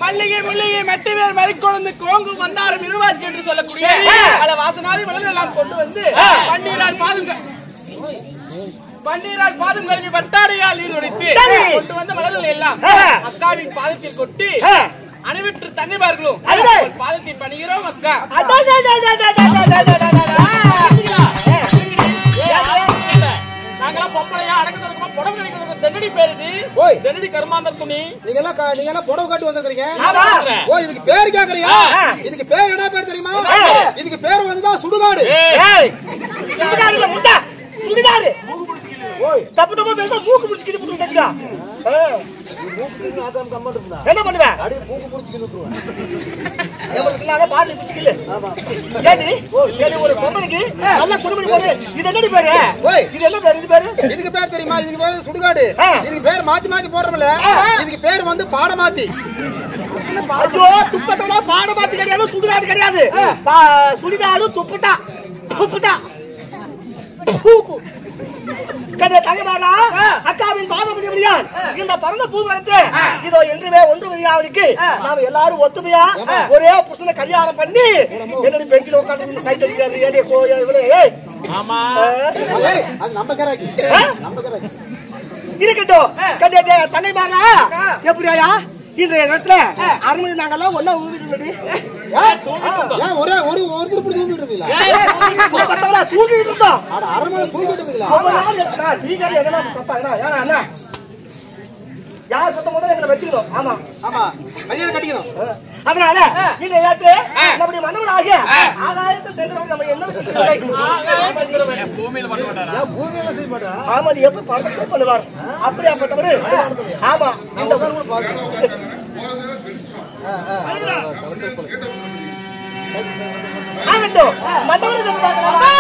மல்லிகை முல்லிகை மெட்டுவேர் மறிக்கொழுந்து கோங்கு மன்னாரும் இருவாச்சி என்று சொல்லக்கூடிய பல வாசனாதி மலர்கள் எல்லாம் கொண்டு வந்து பன்னீரால் பாதம் கழுவி வட்டாடையால் நீர் ஒழித்து கொண்டு வந்த மலர்கள் எல்லாம் அக்காவின் பாதத்தில் கொட்டி அணைவிட்டு தன்னிபார்களும் பாதத்தை பணிகிறோம் அக்கா. நாங்கெல்லாம் பொம்பளையா அடக்கத்துக்கு புடவை கட்டிக்கிறதுக்கு தென்னடி பேருது தென்னடி கருமாந்த துணி. நீங்க எல்லாம் புடவை கட்டி வந்திருக்கீங்க. ஓ இதுக்கு பேர் கேக்குறியா? இதுக்கு பேர் என்ன பேர் தெரியுமா? இதுக்கு பேர் வந்துதான் சுடுகாடு. சுடுகாடுல முட்டா சுடுகாடு. ஓய் தப்பு தப்பு பேச மூக்கு புடிச்சிக்கிட்டு புடிச்சிக்கா. மூக்கு ஆகாம கம்மட் இருந்தா என்ன பண்ணுவே? அடி மூக்கு புடிச்சிக்கிட்டு விட்டுருவேன். ஏமல்ல பாதி புடிச்சிக்கல. ஆமா. ஏடி ஏடி ஒரு பொம்பளைக்கு நல்ல குடும்பம் போடு. இது என்னடி பேரு? ஓய் இது என்ன பேரு? இது பேரு இதுக்கு பேர் தெரியுமா? இதுக்கு பேர் சுடுகாடு. இதுக்கு பேர் மாத்தி மாத்தி போடுறோம்ல. இதுக்கு பேர் வந்து பாடமாத்தி. ஐயோ துப்பத்தோட பாடமாத்தி கிடையாது, சுடுகாடு கிடையாது. சுடுகாடு துப்புட்டா துப்புட்டா பூக்கு கண்ணே தங்கமானா அக்காவின் பாதபடி முடியான் இந்த பரந்த பூவரத்து இதோ என்றுமே ஒன்று மதியாவதுக்கு நாம எல்லாரும் ஒத்துமையா ஒரே புருஷனை கல்யாணம் பண்ணி என்னடி பெஞ்சில உட்கார்ந்து சைட் அடிக்கிறாரு ஏடிய கோயா இவரே. ஆமா அது நம்ம கராக்கி நம்ம கராக்கி இருக்கட்டும். கண்ணே தங்கமானா எப்படியா இன்றைய நேரத்துல அருமை நாங்கெல்லாம் ஒன்னா ஊம்பிட்டு ஒரே ஒருத்தர் இப்படி தூங்கிட்டு இருந்தீங்களா? தூங்கிட்டு இருந்தோம். அரண்மனை தூங்கிட்டு இருந்தீங்களா? யார் சத்தம் போது எங்களை வச்சுக்கணும். ஆமா ஆமா கல்யாணம் கட்டிக்கணும். அதனால இந்த நேரத்து நம்முடைய மன்னவன் ஆகிய ஆகாயத்தை சேர்ந்தவங்க நம்ம என்ன பூமியில பண்ண மாட்டாரா? பூமியில செய்ய மாட்டா. ஆமா அது எப்ப படத்தை பண்ணுவார் அப்படி அப்பத்தவரு. ஆமா இந்த ஆகட்டும் மன்னவன் சொல்லி பார்க்கலாமா?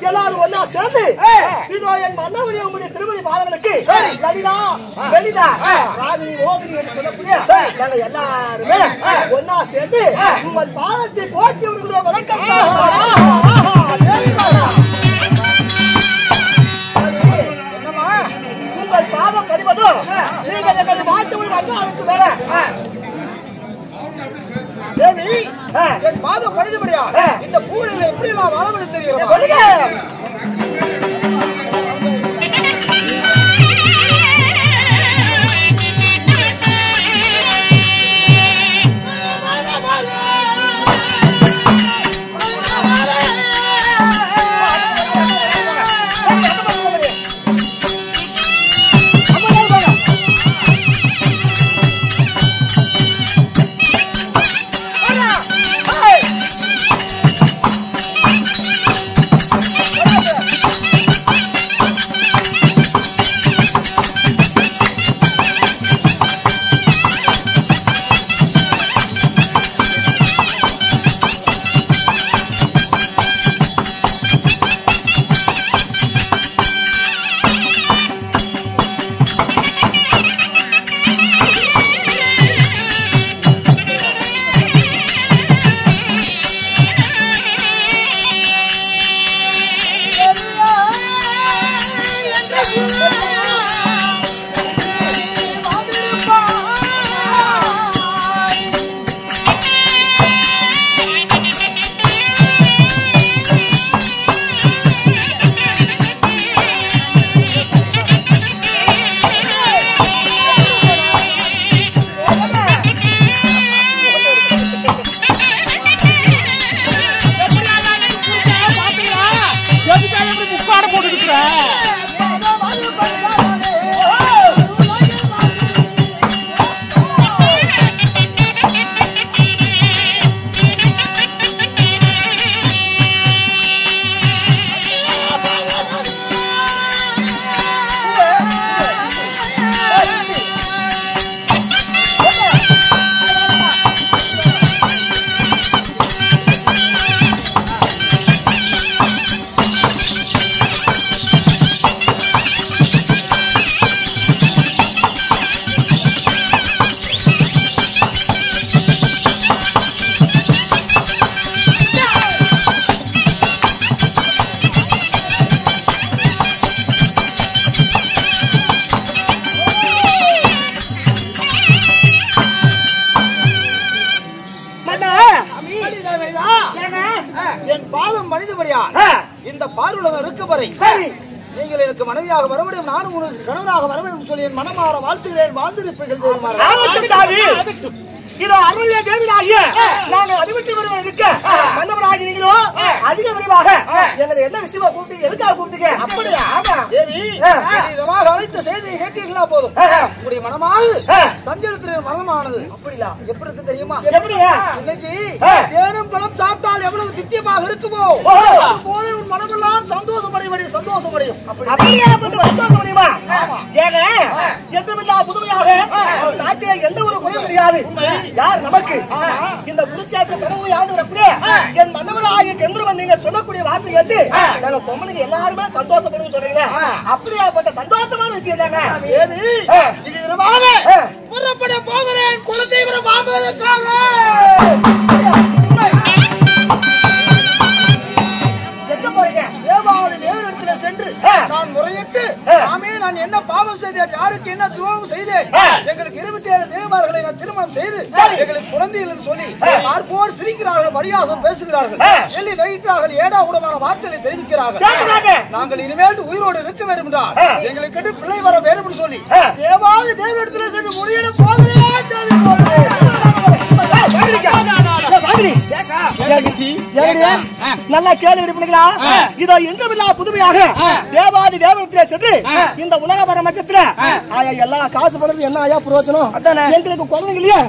எல்லாரும் ஒன்னா சேர்ந்து இதோ என் மன்னவனி உங்களுடைய திருமணி பாதங்களுக்கு லலிதா வெளிதா ராகினி மோகினி என்று சொல்லக்கூடிய நாங்கள் எல்லாருமே ஒன்னா சேர்ந்து உங்கள் பாதத்தை போற்றி விடுகிற வணக்கம். உங்கள் பாதம் பதிவதும் நீங்கள் எங்களை வாழ்த்து வந்து அதற்கு மேல என் பாதம் படிச்சபடியா இந்த பூனையில எப்படி நான் வாழ தெரியும்? மனிதபடியா இந்த பார்வுலகம் இருக்க வரை நீங்கள் எனக்கு மனைவியாக வர முடியும், நானும் உனக்கு கணவனாக வர வேண்டும் சொல்லி என் மனமாற வாழ்த்துகிறேன். வாழ்ந்திருப்பீர்கள். இதோ அருள்ய தேவியாகிய நாங்கள் அறிவித்து வருவோம் இருக்க வந்தவராகி நீங்களோ அதிக விரைவாக எங்களை என்ன விஷயமா கூப்பிட்டு எதுக்காக கூப்பிட்டீங்க? அப்படியா? ஆமா தேவி, இதமாக அழைத்த செய்தியை கேட்டீர்களா போதும். உங்களுடைய மனமானது சஞ்சலத்தின் மனமானது அப்படியா எப்படி இருக்கு தெரியுமா? எப்படியா? இன்னைக்கு தேனும் பழம் சாப்பிட்டால் எவ்வளவு தித்தியமாக இருக்குமோ போது உன் மனமெல்லாம் சந்தோஷமடையும். அப்படியா? சந்தோஷமடையுமா? ஏங்க எந்தவில்லா புதுமையாக நாட்டிலே எந்த ஒரு குறையும் கிடையாது. யார் நமக்கு இந்த குருச்சேத்திர சமூக யாரு என் மன்னவராகிய கெந்திரவன் நீங்க சொல்லக்கூடிய வார்த்தை கேட்டு நாங்க பொம்மனுக்கு எல்லாருமே சந்தோஷப்படும் சொல்றீங்க. அப்படியாப்பட்ட சந்தோஷமான விஷயம் தாங்க. இது இரவாக புறப்பட போகிறேன் குலதெய்வம் வாங்குவதற்காக. சென்று நான் முறையிட்டு நான் என்ன பாவம் செய்தேன், யாருக்கு என்ன துரோகம் செய்தேன், எங்களுக்கு 27 தேவமார்களை நான் திருமணம் செய்து எங்களுக்கு குழந்தைகள் சொல்லி பார்ப்போர் சிரிக்கிறார்கள், பரியாசம் பேசுகிறார்கள், சொல்லி வைக்கிறார்கள், ஏடா கூடமான வார்த்தைகளை தெரிவிக்கிறார்கள். நாங்கள் இனிமேல் உயிரோடு இருக்க வேண்டும் என்றால் எங்களுக்கு பிள்ளை வர வேண்டும் என்று சொல்லி தேவாதி தேவனிடத்தில் சென்று முறையிட போகிறேன். நல்லா கேள்வி பண்ணிக்கலாம். இதோ இன்றுமில்லா புதுமையாக தேவாதி தேவனத்திலே சென்று இந்த உலக பரமச்சத்துல எல்லா காசு பண்றது என்ன ஆயா பிரயோஜனம்? எங்களுக்கு குழந்தைங்க இல்லையா?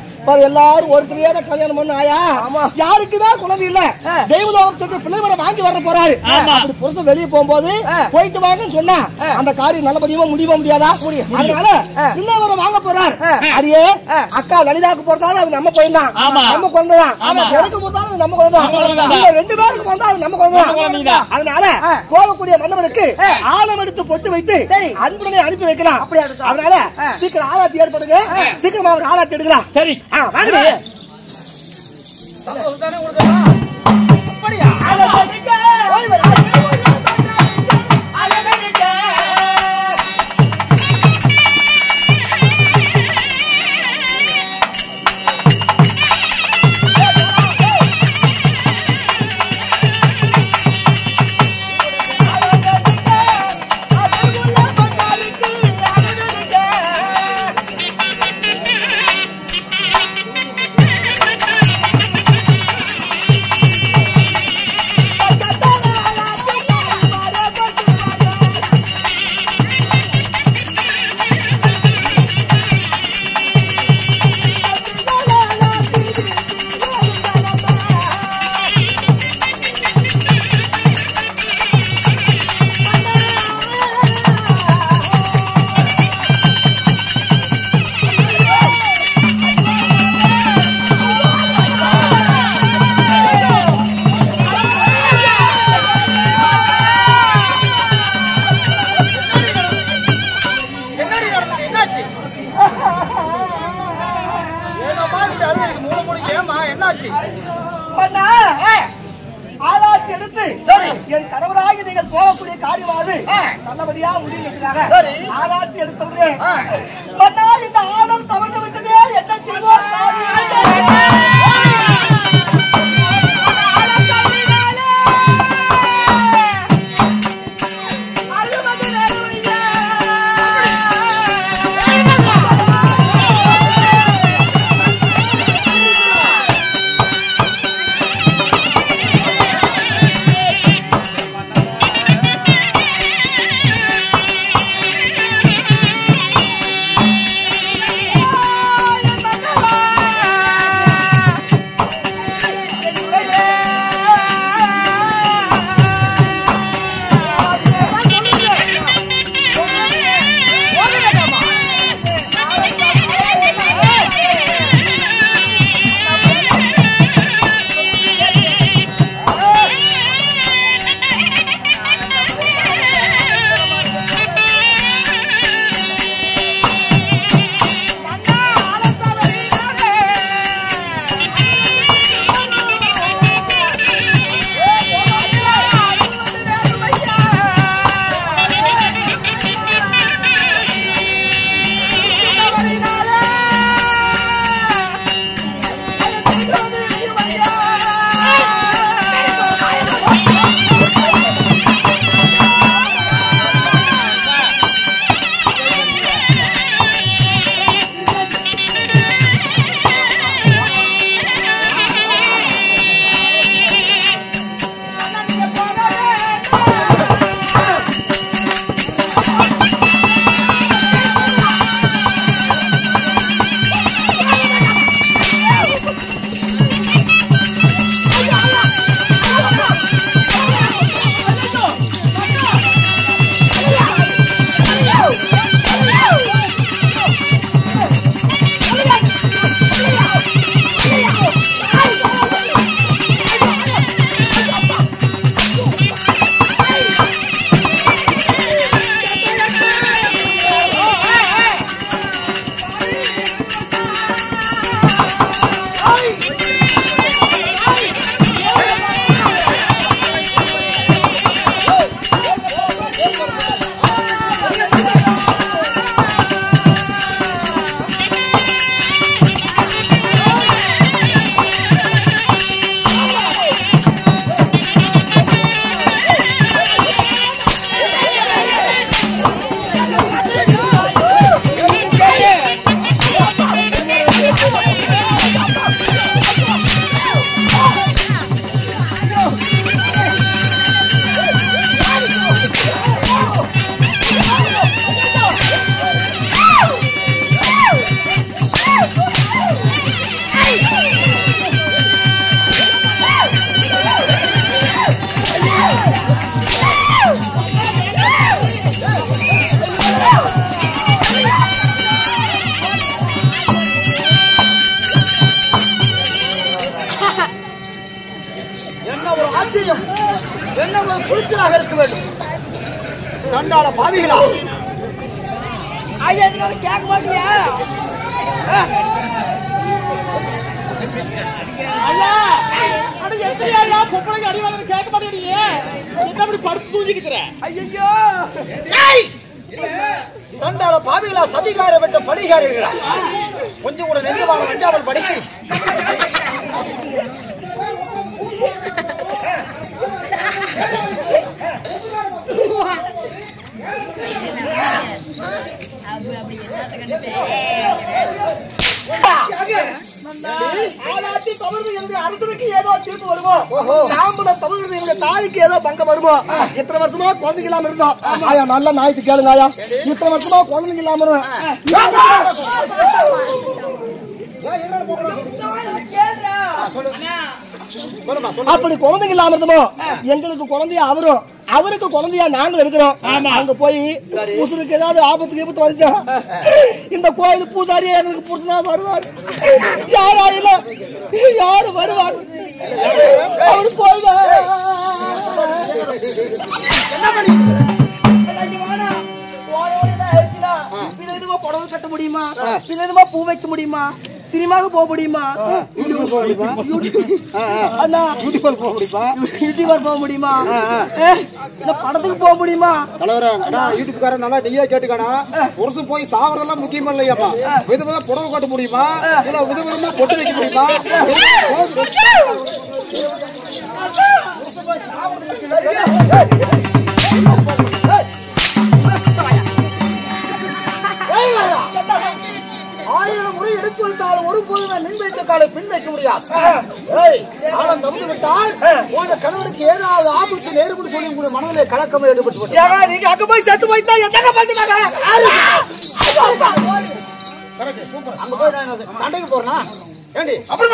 எல்லாரும் ஒருத்தரையாத கல்யாணம் பண்ண ஆயா யாருக்குமே குழந்தை இல்ல. தெய்வலோகம் சென்று பிள்ளை வர வாங்கி வர போறாரு. அப்படி புருஷன் வெளியே போகும்போது போயிட்டு வாங்கன்னு சொன்னா அந்த காரியம் நல்லபடியா முடிய முடியாதா? அதனால பிள்ளை வர வாங்க போறாரு. அதையே அக்கா லலிதாவுக்கு போறதாலும் அது நம்ம போயிருந்தான், நம்ம குழந்தைதான். எனக்கு போறதாலும் அது நம்ம குழந்தைதான். 2 பேருக்கு போறதா அது நம்ம குழந்தைதான். அதனால போகக்கூடிய மன்னவனுக்கு ஆழம் எடுத்து பொட்டு வைத்து அன்புடனே அனுப்பி வைக்கலாம். அதனால சீக்கிரம் ஆராய்ச்சி ஏற்படுங்க, சீக்கிரமா அவருக்கு ஆராய்ச்சி எடுக்கலாம். சரி வாங்க. அப்படியா? என் கணவராகி நீங்கள் போகக்கூடிய காரியமாவது நல்லபடியா முடிவுக்காக ஆராய்ச்சி எடுத்தவரே இந்த ஆழம் தவறு விட்டதே என்ன செய்வோம்? Bye. எப்பொழுது குளிச்சலாக இருக்க வேண்டும். சண்டாள பாவிகளா, ஐயா இதனால கேட்க மாட்டியா? ஐயா அட எத்தனையா பொம்பளைக்கு அடி வாங்குற கேட்க மாட்டேறீங்க? என்ன அப்படி படுத்து தூங்கிட்டு இருக்கற? ஐயோ சண்டாள பாவிகளா, சதிகார பெற்ற படிகாரர்களா, கொஞ்சம் கூட நெஞ்சமாக வெஞ்சாமல் படித்து அரசனுக்கு ஏதோ தீர்ப்பு வருமோ, சாம்பல தவிர்த்து எங்க தாய்க்கு ஏதோ பங்கம் வருமோ. இத்தனை வருஷமா குழந்தைங்க இல்லாம இருந்தோம். ஆயா நல்ல நாய்க்கு கேளுங்க ஆயா, இத்தனை வருஷமா குழந்தைங்க இல்லாம அப்படி குழந்தைங்க இல்லாம இருந்தோமோ, எங்களுக்கு குழந்தையா அவரும் அவருக்கு குழந்தையா நாங்களும் இருக்கிறோம். அங்க போய் புருஷனுக்கு ஏதாவது ஆபத்து விபத்து வந்துச்சா இந்த கோயில் பூசாரியா எங்களுக்கு புருஷனா வருவார். யாராயில யாரு வருவார்? அவரு போய் புடவை கட்ட முடியுமா? பூ வைக்க முடியுமா? சினிமாவுக்கு போக முடியுமா? அண்ணா யூடியூபர் போக முடியுமா? படத்துக்கு போக முடியுமா? யூடியூப்காரன் நல்லா நீயே கேட்டுக்கானா, புருஷன் போய் சாவறதெல்லாம் முக்கியம் இல்லையாப்பா. விதவிதமா புடவை கட்ட முடியுமா? விதவிதமா பொட்டு வைக்க முடியுமா? ஆயிரம் முறை எடுத்து வைத்தால் ஒரு போதும் மின் வைத்த காலை பின் வைக்க முடியாது. காலம் தந்து விட்டால் உங்க கணவனுக்கு ஏதாவது ஆபத்து நேரும்னு சொல்லி உங்களுடைய மனதிலே கலக்கம் ஏற்பட்டு நீங்க அங்க போய் செத்து போயிட்டா என்னங்க பண்ணுவாங்க? அங்க போய் சண்டைக்கு போறனா? ஏண்டி அப்படி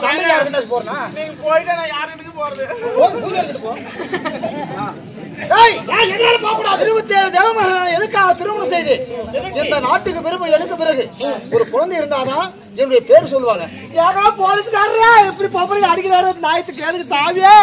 சண்டைக்கு யாருக்கிட்ட போறனா? நீங்க போயிட்டா நான் யார் வீட்டுக்கு போறது? 27 தேவமகன் எதுக்காக திருமணம் செய்து இந்த நாட்டுக்கு பெருமை எடுக்க பிறகு ஒரு குழந்தை இருந்தாதான் என்னுடைய பேர் சொல்லுவாங்க. ஏகா போலீஸ்காரரா எப்படி பொம்பளை அடிக்கிறாரு? நாயத்துக்கு கேளுங்க சாமியே.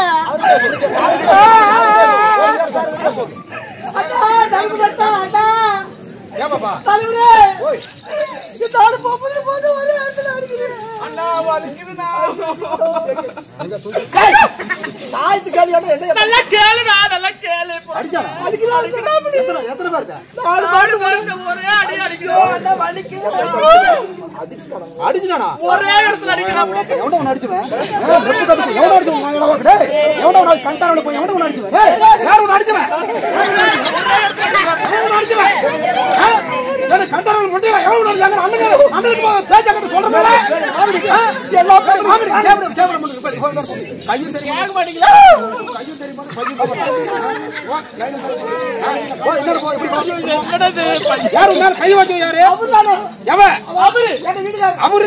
அடிச்சுனா ஒரே இடத்துல அடிக்கிறான். எவனோ ஒன்னு அடிச்சுவேன். எவனோ கண்டாரோட போய் எவனோ ஒன்னு அடிச்சுவேன். யார் ஒன்னு அடிச்சுவேன்? கண்டாரோட முடியல. எவனோ ஒன்னு அடிச்சாங்க. அண்ணனுக்கு பேச்ச கட்ட சொல்றதால எல்லா கேமரா முன்னாடி கையும் தெரியும் ஆக மாட்டீங்களா? கையும் தெரியும் யாரு மேல கை வச்சு யாரு? அவர்தானே. எவன்? அவரு எங்க வீட்டுக்காரர். அவரு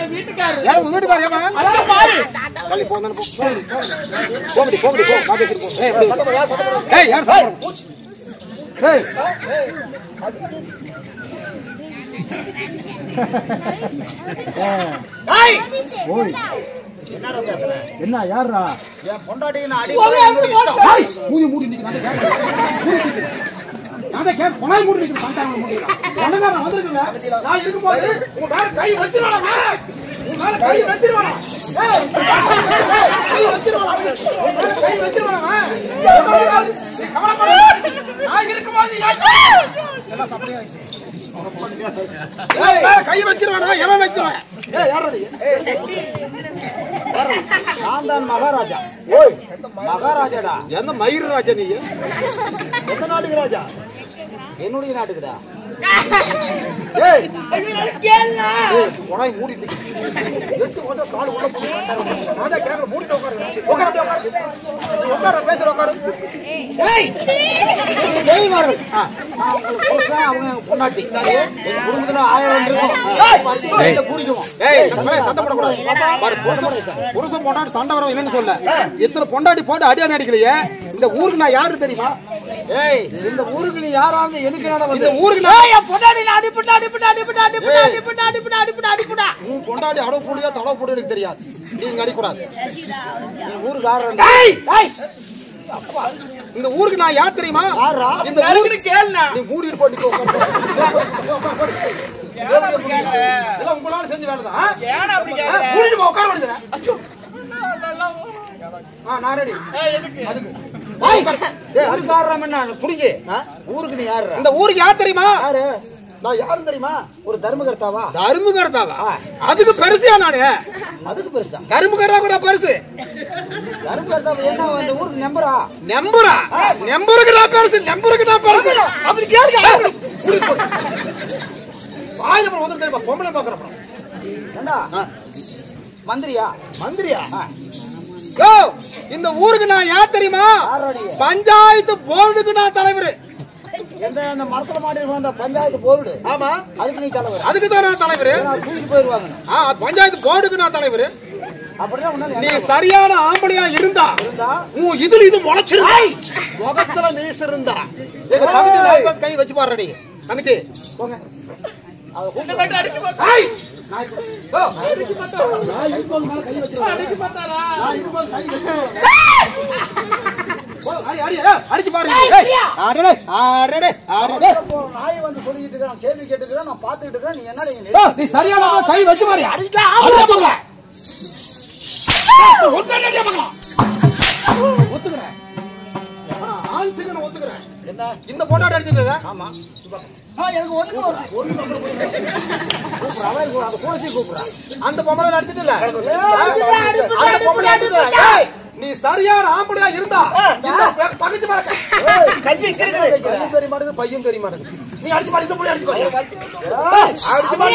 என் வீட்டுக்காரர். யாரு உங்க வீட்டுக்காரர்? எவன்? அத பாரு. கள்ளி போங்க போ. போடி போ மாதேஸ்வரி போ. ஏய் யார் சார்? ஏய் ஏய் ஓய் என்னடா பேசுற? என்ன யாரா? என் பொண்டாட்டி நான் அடி மூடி மூடி நிக்குது. அந்த கேம் கொலை மூடி நிக்குது. சண்டாங்க மூடிடா. என்னங்க நான் வந்திருக்கேன். நான் இருக்கும்போது உங்க மேல கை வச்சிரடா. உங்க மேல கை வச்சிரடா. ஏய் கை வச்சிரடா. கை வச்சிரடா. நீ கவலைப்படாத. நான் இருக்கும்போது எல்லாம் சப்பையா ஆயிச்சு. ஏய் மேல கை வச்சிரடா. எவன் வச்சிரடா? ஏய் யாரா நீ? நான் தான் மகாராஜா. ஓய் மகாராஜாடா. எந்த மயிர் ராஜா நீ? எந்த நாட்டுக்கு ராஜா? என்னுடைய நாட்டுக்குடா. ஏய் கேளுங்க. ஏய் உடனே மூடி நிக்கு. எட்டு கொண்ட கால் உள்ள போய் நான் தான் கேமரா மூடிட்டு உட்காரு பேசுற உட்காரு. ஏய் ஏய் மாரு. நான் உங்களுக்கு சொல்றேன் அவங்க பொண்டாட்டி. எங்க குடும்பத்துல 1000 இருக்கும். ஏய் குடிக்குவோம். ஏய் சண்டை போடக்கூடாது. பாரு புருஷன் பொண்டாட்டி சண்டை வரவும் இல்லன்னு சொல்ல. இத்தனை பொண்டாட்டி போட்டு அடி அடிக்கலையே. இந்த ஊருக்கு நான் யாரு தெரியுமா? ஏய் இந்த ஊருக்கு நீ யாராவது எனக்கு என்ன வந்து? இந்த ஊருக்கு நான் பொண்டாட்டி அடிப்புடா. உன் பொண்டாட்டி அடவு போடுறியா தடவு போடு எனக்கு தெரியாது. நீங்க அடிக்கூடாது. நீ ஊருக்கு யாரு? ஏய் ஏய் இந்த ஊருக்கு நான் யார் தெரியுமா? இந்த ஊருக்கு கேளுண்ணா. நீ மூடிட்டு போ, நிக்கோ. இதெல்லாம் உங்களால செஞ்ச வேலைதான். ஏன் அப்படி கேக்குற? மூடிட்டு போ, உட்கார வேண்டியது. நான் ரெடி. அதுக்கு வாய் கரெக்ட். ஊருக்கு ஆடுறாம என்ன புடிங்க? ஊருக்கு நீ யாரு? இந்த ஊருக்கு யார் தெரியுமா? யாரு? நான் யாரும் தெரியுமா? ஒரு தர்மகர்த்தாவா? தர்மகர்த்தாவா? அதுக்கு பெருசியா நானு. அதுக்கு பெருசா? தர்மகர்த்தா கூட பெருசு. தர்மகர்த்தாவா என்ன அந்த ஊருக்கு நம்பரா? நம்புறா? நம்பருக்கு நான் பெருசு, நம்பருக்கு நான் பெருசு. அப்படி கேளுங்க. வாயில போற வந்து தெரியுமா? பொம்பளை பாக்குறப்ப. ஏண்டா? மந்திரியா? மந்திரியா? யோ, இந்த ஊருக்கு நான் யார் தெரியுமா? யாரோடி? பஞ்சாயத்து போர்டுக்கு நான் தலைவர். எந்த அந்த மரத்துல மாட்டி அந்த பஞ்சாயத்து போர்டு? ஆமா, அதுக்கு நீ தலைவர்? அதுக்கு தான் நான் தலைவர். தூக்கிட்டு போயிருவாங்க. பஞ்சாயத்து போர்டுக்கு நான் தலைவர். அப்படிதான் உன்னால நீ சரியான ஆம்பளையா இருந்தா உன் இதுல இது முளைச்சிருந்தா முகத்துல மீச இருந்தா எங்க தங்கச்சி நாய் கை வச்சு பாருடி. தங்கச்சி போங்க. இந்த மட்டும் அடிச்சு போட்டு. ஏய், அடிச்சு பாருங்க. நாய் வந்து சொல்லிட்டு இருக்கான், கேள்வி கேட்டுக்கிறேன், நான் பாத்துக்கிட்டு இருக்கேன். நீ என்ன நீ சரியான கை வச்சு பாரு. ஒத்துக்கிறேன். என்ன இந்த பொண்ணாடி அடிச்சது? ஆமா, எனக்கு அந்த பொம்பளை அடிச்சது இல்ல. அந்த பொம்பளை அடிச்சது. நீ சரியான ஆம்பளையா இருந்தா பகிச்சு பாருங்க. கையும் தெரிய மாட்டேங்குது, பையும் தெரிய மாட்டேங்குது. நீ அடிச்சு பாரு, இந்த பொண்ணை அடிச்சு பாரு. அடிச்சு பாரு.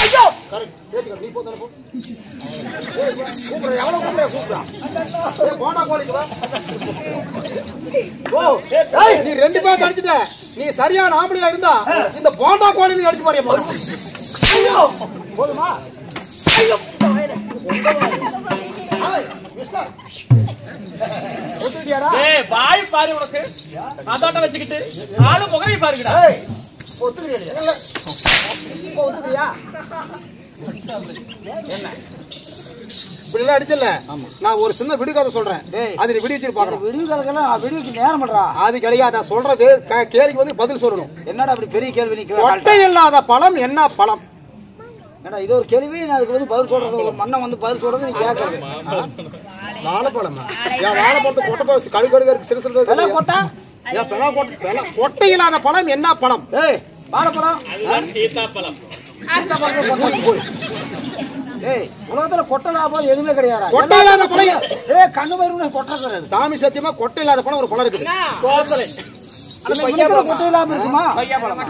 ஐயோ, நீ போ, போ. கூப்பிடுற எவ்வளவு கூப்பிடுற? போனா கோழிக்கு வா. நீ ரெண்டு பேர் அடிச்சுட்ட. நீ சரியான ஆம்பளையா இருந்தா இந்த போண்டா கோழி நீ அடிச்சு பாரு. போதுமா? வாய் பாரு உனக்கு. அதோட்ட வச்சுக்கிட்டு ஆளு முகரையை பாருங்கடா. ஒத்துக்கிறியா? இப்படி அடிச்சல. நான் ஒரு சின்ன விடுகதை சொல்றேன். அது நீ விடுவிச்சு பாக்கணும். விடுவிக்கு நேரம் பண்றா. அது கிடையாது. நான் சொல்ற கேள்விக்கு வந்து பதில் சொல்லணும். என்னடா அப்படி பெரிய கேள்வி? கொட்டை இல்லாத பழம் என்ன பழம்? ஏடா இது ஒரு கேள்வி. நான் அதுக்கு வந்து பதில் சொல்றது, ஒரு மண்ணை வந்து பதில் சொல்றது நீ கேட்கறது. வாழைப்பழமா? ஏன் வாழைப்பழத்தை கொட்டை பழம் கடு கடுக இருக்கு, சிறு சிறு கொட்டை. கொட்டை இல்லாத பழம் என்ன பழம்? ஏய், வாழைப்பழம். அதுதான் சீதாப்பழம். ஏய், உலகத்துல கொட்டை லாபம் எதுவுமே கிடையாது. கொட்டை இல்லாத பழம். ஏய், கண்ணு மயிரும் கொட்டை கிடையாது. சாமி சத்தியமா கொட்டை இல்லாத பழம் ஒரு பழம் இருக்குது. சோசலை. கொட்டை லாபம் இருக்குமா?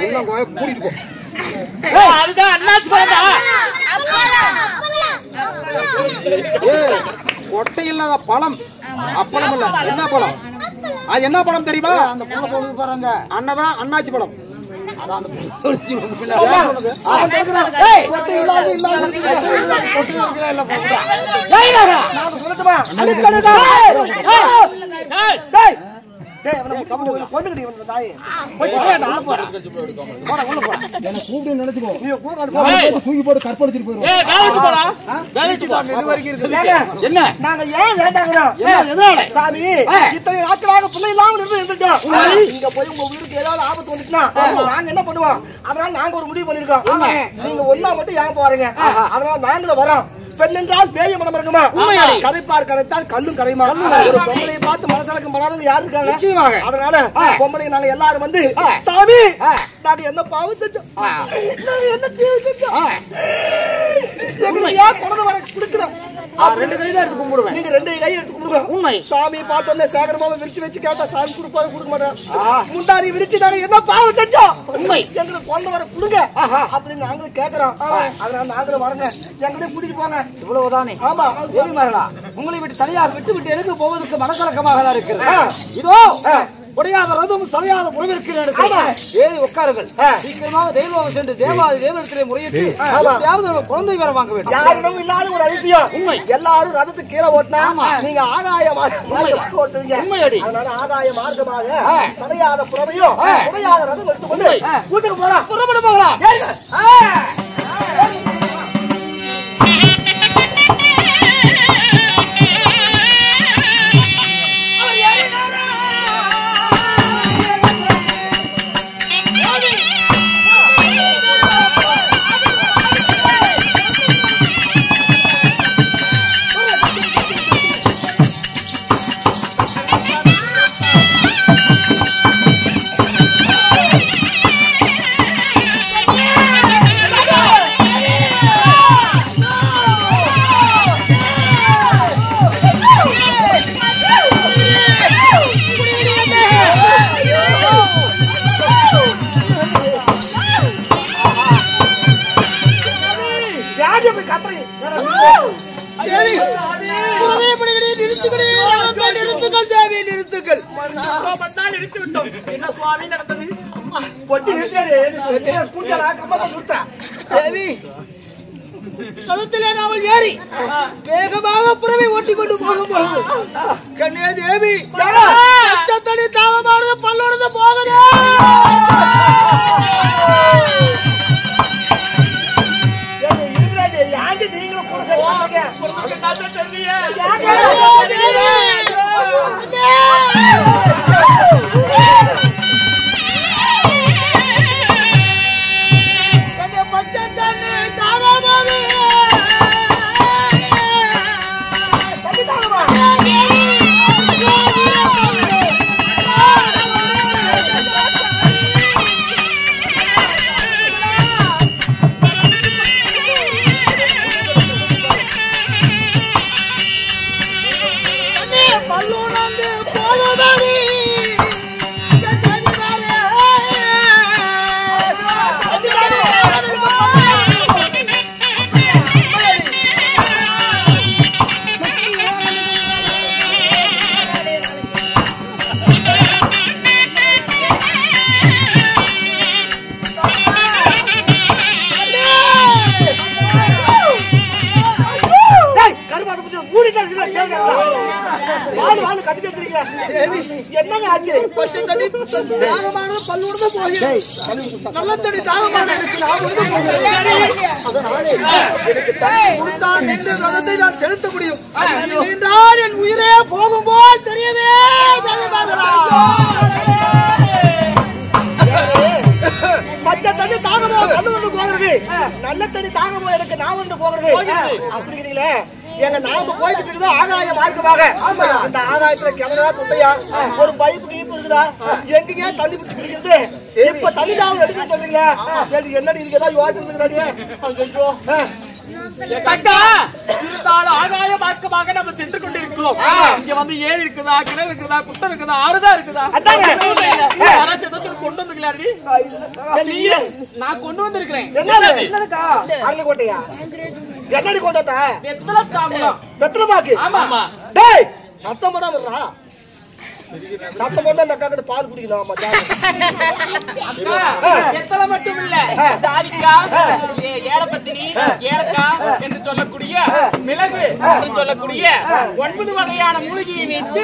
இன்னும் கூட்டிட்டு போ. அதுதான் அண்ணாச்சி பழம்டா. கொட்டை இல்லாத பழம் அப்பளம் இல்ல. என்ன பழம்? அது என்ன பழம் தெரியுமா? அந்த பொண்ணு சொல்லுது பாருங்க. அண்ணதான் அண்ணாச்சி பழம். அதான் அந்த பொண்ணு சொல்லுது. தூக்கி போட்டு கற்பழிச்சிட்டு போயிருவோம். என்ன நாங்க ஏன் வேண்டாங்கிறோம்? சாமி, இத்தனை நாட்களாக பிள்ளை இல்லாம இருந்துட்டோம். இங்க போய் உங்க உயிருக்கு ஏதாவது ஆபத்து வந்துச்சுன்னா நாங்க என்ன பண்ணுவோம்? அதனால நாங்க ஒரு முடிவு பண்ணிருக்கோம். நீங்க ஒன்னா மட்டும் ஏன் போறீங்க? அதனால நாங்களும் வரோம். பெண் என்றால் பேய மனம் இருக்குமா? கரைப்பார் கரைத்தால் கல்லும் கரையுமா? ஒரு பொம்பளையை பார்த்து மனசலக்கம் பண்ணாதவங்க யாரு இருக்காங்க? அதனால பொம்பளை நாங்க எல்லாரும் வந்து, சாமி நாங்க என்ன பாவம் செஞ்சோம்? நாங்க என்ன தீவு செஞ்சோம்? எங்களுக்கு ஏன் குழந்தை வர கொடுக்கிறோம்? ரெண்டு கையில எடுத்து கும்பிடுவேன். நீங்க ரெண்டு கை எடுத்து கொடுங்க. உண்மை. சாமி பார்த்தோன்னே சேகரமாவை விரிச்சு வச்சு கேட்டா சாமி கொடுப்பாரு, கொடுக்க மாட்டேன். முண்டாரி விரிச்சு நாங்க என்ன பாவம் செஞ்சோம்? உண்மை. எங்களுக்கு குழந்தை வர கொடுங்க அப்படின்னு நாங்களும் கேட்கிறோம். அதனால நாங்களும் வரங்க. எங்களையும் கூட்டிட்டு போங்க. இவ்வளவுதானே? ஆமா. சரி மகளா, உங்களை விட்டு தனியாக விட்டு எனக்கு போவதற்கு மனக்கலக்கமாக தான் இருக்கிறது. இதோ உடையாத ரதம் சலையாத முறைவிருக்கிறேன். ஏறி உட்காருங்கள். சீக்கிரமாக தெய்வம் சென்று தேவாதி தேவத்திலே முறையிட்டு குழந்தை வேற வாங்க வேண்டும். யாரிடம் இல்லாத ஒரு அதிசயம். உண்மை. எல்லாரும் ரதத்துக்கு கீழே ஓட்டினா நீங்க ஆகாய மார்க்கமாக ஓட்டுவீங்க. உண்மையடி. அதனால ஆகாய மார்க்கமாக சலையாத புறவையும் உடையாத ரதம் எடுத்துக்கொண்டு கூட்டுக்கு போலாம். புறப்பட போகலாம். கத்துறீங்க நிறுத்துக்கள் தேவி நிறுத்துக்கள் நிறுத்தி விட்டோம். என்ன சுவாமி நடந்தது? பொட்டி நிறுத்தா தேவி கழுத்திலே நாமல் ஏறி வேகமாக புறவை ஓட்டி கொண்டு போகும் பொழுது கண்ணே தேவி தடி தாகமானது பல்லோடு போகுது. யாண்டி நீங்களும் புருஷன் பச்சை தண்ணி தாகமானது என்னங்க ஆச்சு? பச்சை தண்ணி தாகமானது பல்லோடு போகுது. நல்ல தண்ணி தாகமான எனக்கு கொடுத்தான் என்று ரகத்தை நான் செலுத்த முடியும் என்றால் என் உயிரே போகும்போது தெரியவே பச்சை தண்ணி தாகமோ கண்ணு கொண்டு போகிறது, நல்ல தண்ணி தாகமோ எனக்கு நான் கொண்டு போகிறது அப்படிங்கிறீங்களே. எங்க நாம போய்கிட்டு இருக்குதோ ஆகாய மார்க்கமாக. அந்த ஆகாயத்துல கிணறா குட்டையா ஒரு பைப்பு கீப்பு இருக்குதா, எங்கேயா தண்ணி பிடிச்சி குடிக்கிறது? இப்ப தண்ணி தாகம் எடுக்க சொல்றீங்க. என்னடி இருக்கதா யோசனை ஆகாய மார்க்கமாக நம்ம சென்று கொண்டிருக்கிறோம். இங்க வந்து ஏரி இருக்குதா, கிணறு இருக்குதா, குட்டை இருக்குதா, ஆறுதா இருக்குதா? கொண்டு வந்துக்கலாடி. நான் கொண்டு வந்திருக்கிறேன். என்னதுக்கா? அரளக்கோட்டையா? என்னடி கொண்டு வந்த? வெத்தலை தாம்பலம். வெத்தலை பாக்கு? ஆமா. டேய் சத்தம் தான் வர்றா. சத்தம் போட்டு அந்த அக்கா கிட்ட பால் குடிக்கணும். ஆமா வெத்தலை மட்டும் இல்ல, சாதிக்கா, ஏலப்பத்தினி, ஏலக்காய் என்று சொல்லக்கூடிய மிளகு என்று சொல்லக்கூடிய 9 வகையான மூலிகையை வைத்து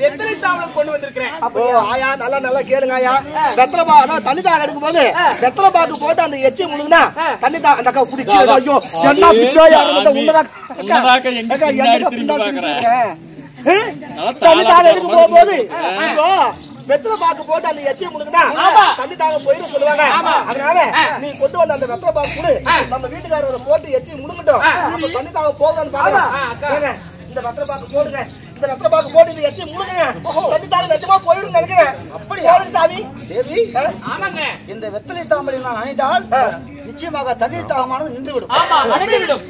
வெத்தலை தாம்பலம் கொண்டு வந்திருக்கிறேன். அப்போ ஆயா நல்லா கேளுங்க ஆயா. வெத்தலை பாக்கு தண்ணி தாக எடுக்கும் போது வெத்தலை பாக்கு போட்டு அந்த எச்சி முழுகுனா தண்ணி தான் அந்த அக்கா குடிக்கிறது. ஐயோ என்ன பிள்ளையா இருந்தா உன்னதான் தண்ணி தாக எடுக்க போகும்போது வெத்தலை பாக்கு போட்டு அந்த எச்சியை முழுகுனா தண்ணி தாக போயிடும் சொல்லுவாங்க. அதனால நீ கொண்டு வந்த அந்த வெத்தலை பாக்கு கூட நம்ம வீட்டுக்காரரை போட்டு எச்சியை முழுங்கட்டும். நம்ம தண்ணி தாக போகலான்னு பாருங்க. இந்த வெத்தலை பாக்கு போடுங்க. இந்த வெத்தலை பாக்கு போட்டு இந்த எச்சியை முழுங்குங்க. தண்ணி தாக நிஜமா போயிடும் நினைக்கிறேன். அப்படி சாமி தேவி ஆமாங்க. இந்த வெத்தலை தாம்பலை நான் அணிந்தால் நிச்சயமாக தண்ணீர் தாகமானது நின்றுவிடும்.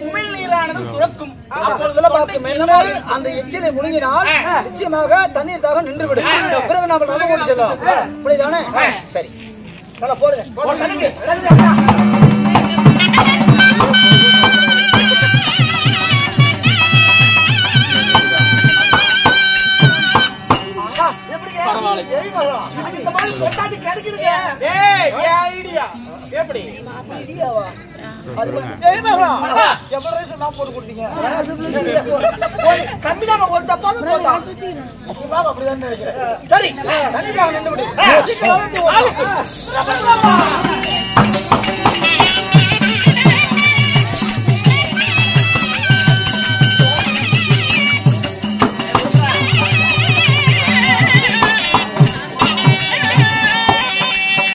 உமிழ் நீரானது சுரக்கும். அந்த எச்சிலை முழுங்கினால் நிச்சயமாக தண்ணீர் தாகம் நின்றுவிடும். பிறகு நாம் நல்ல ஓட்டு செல்லலாம். அப்படிதானே? சரி நல்லா போடுங்க. எப்படி போட்டு கொடுத்தீங்க. சரி தண்ணீர் நின்று விடு.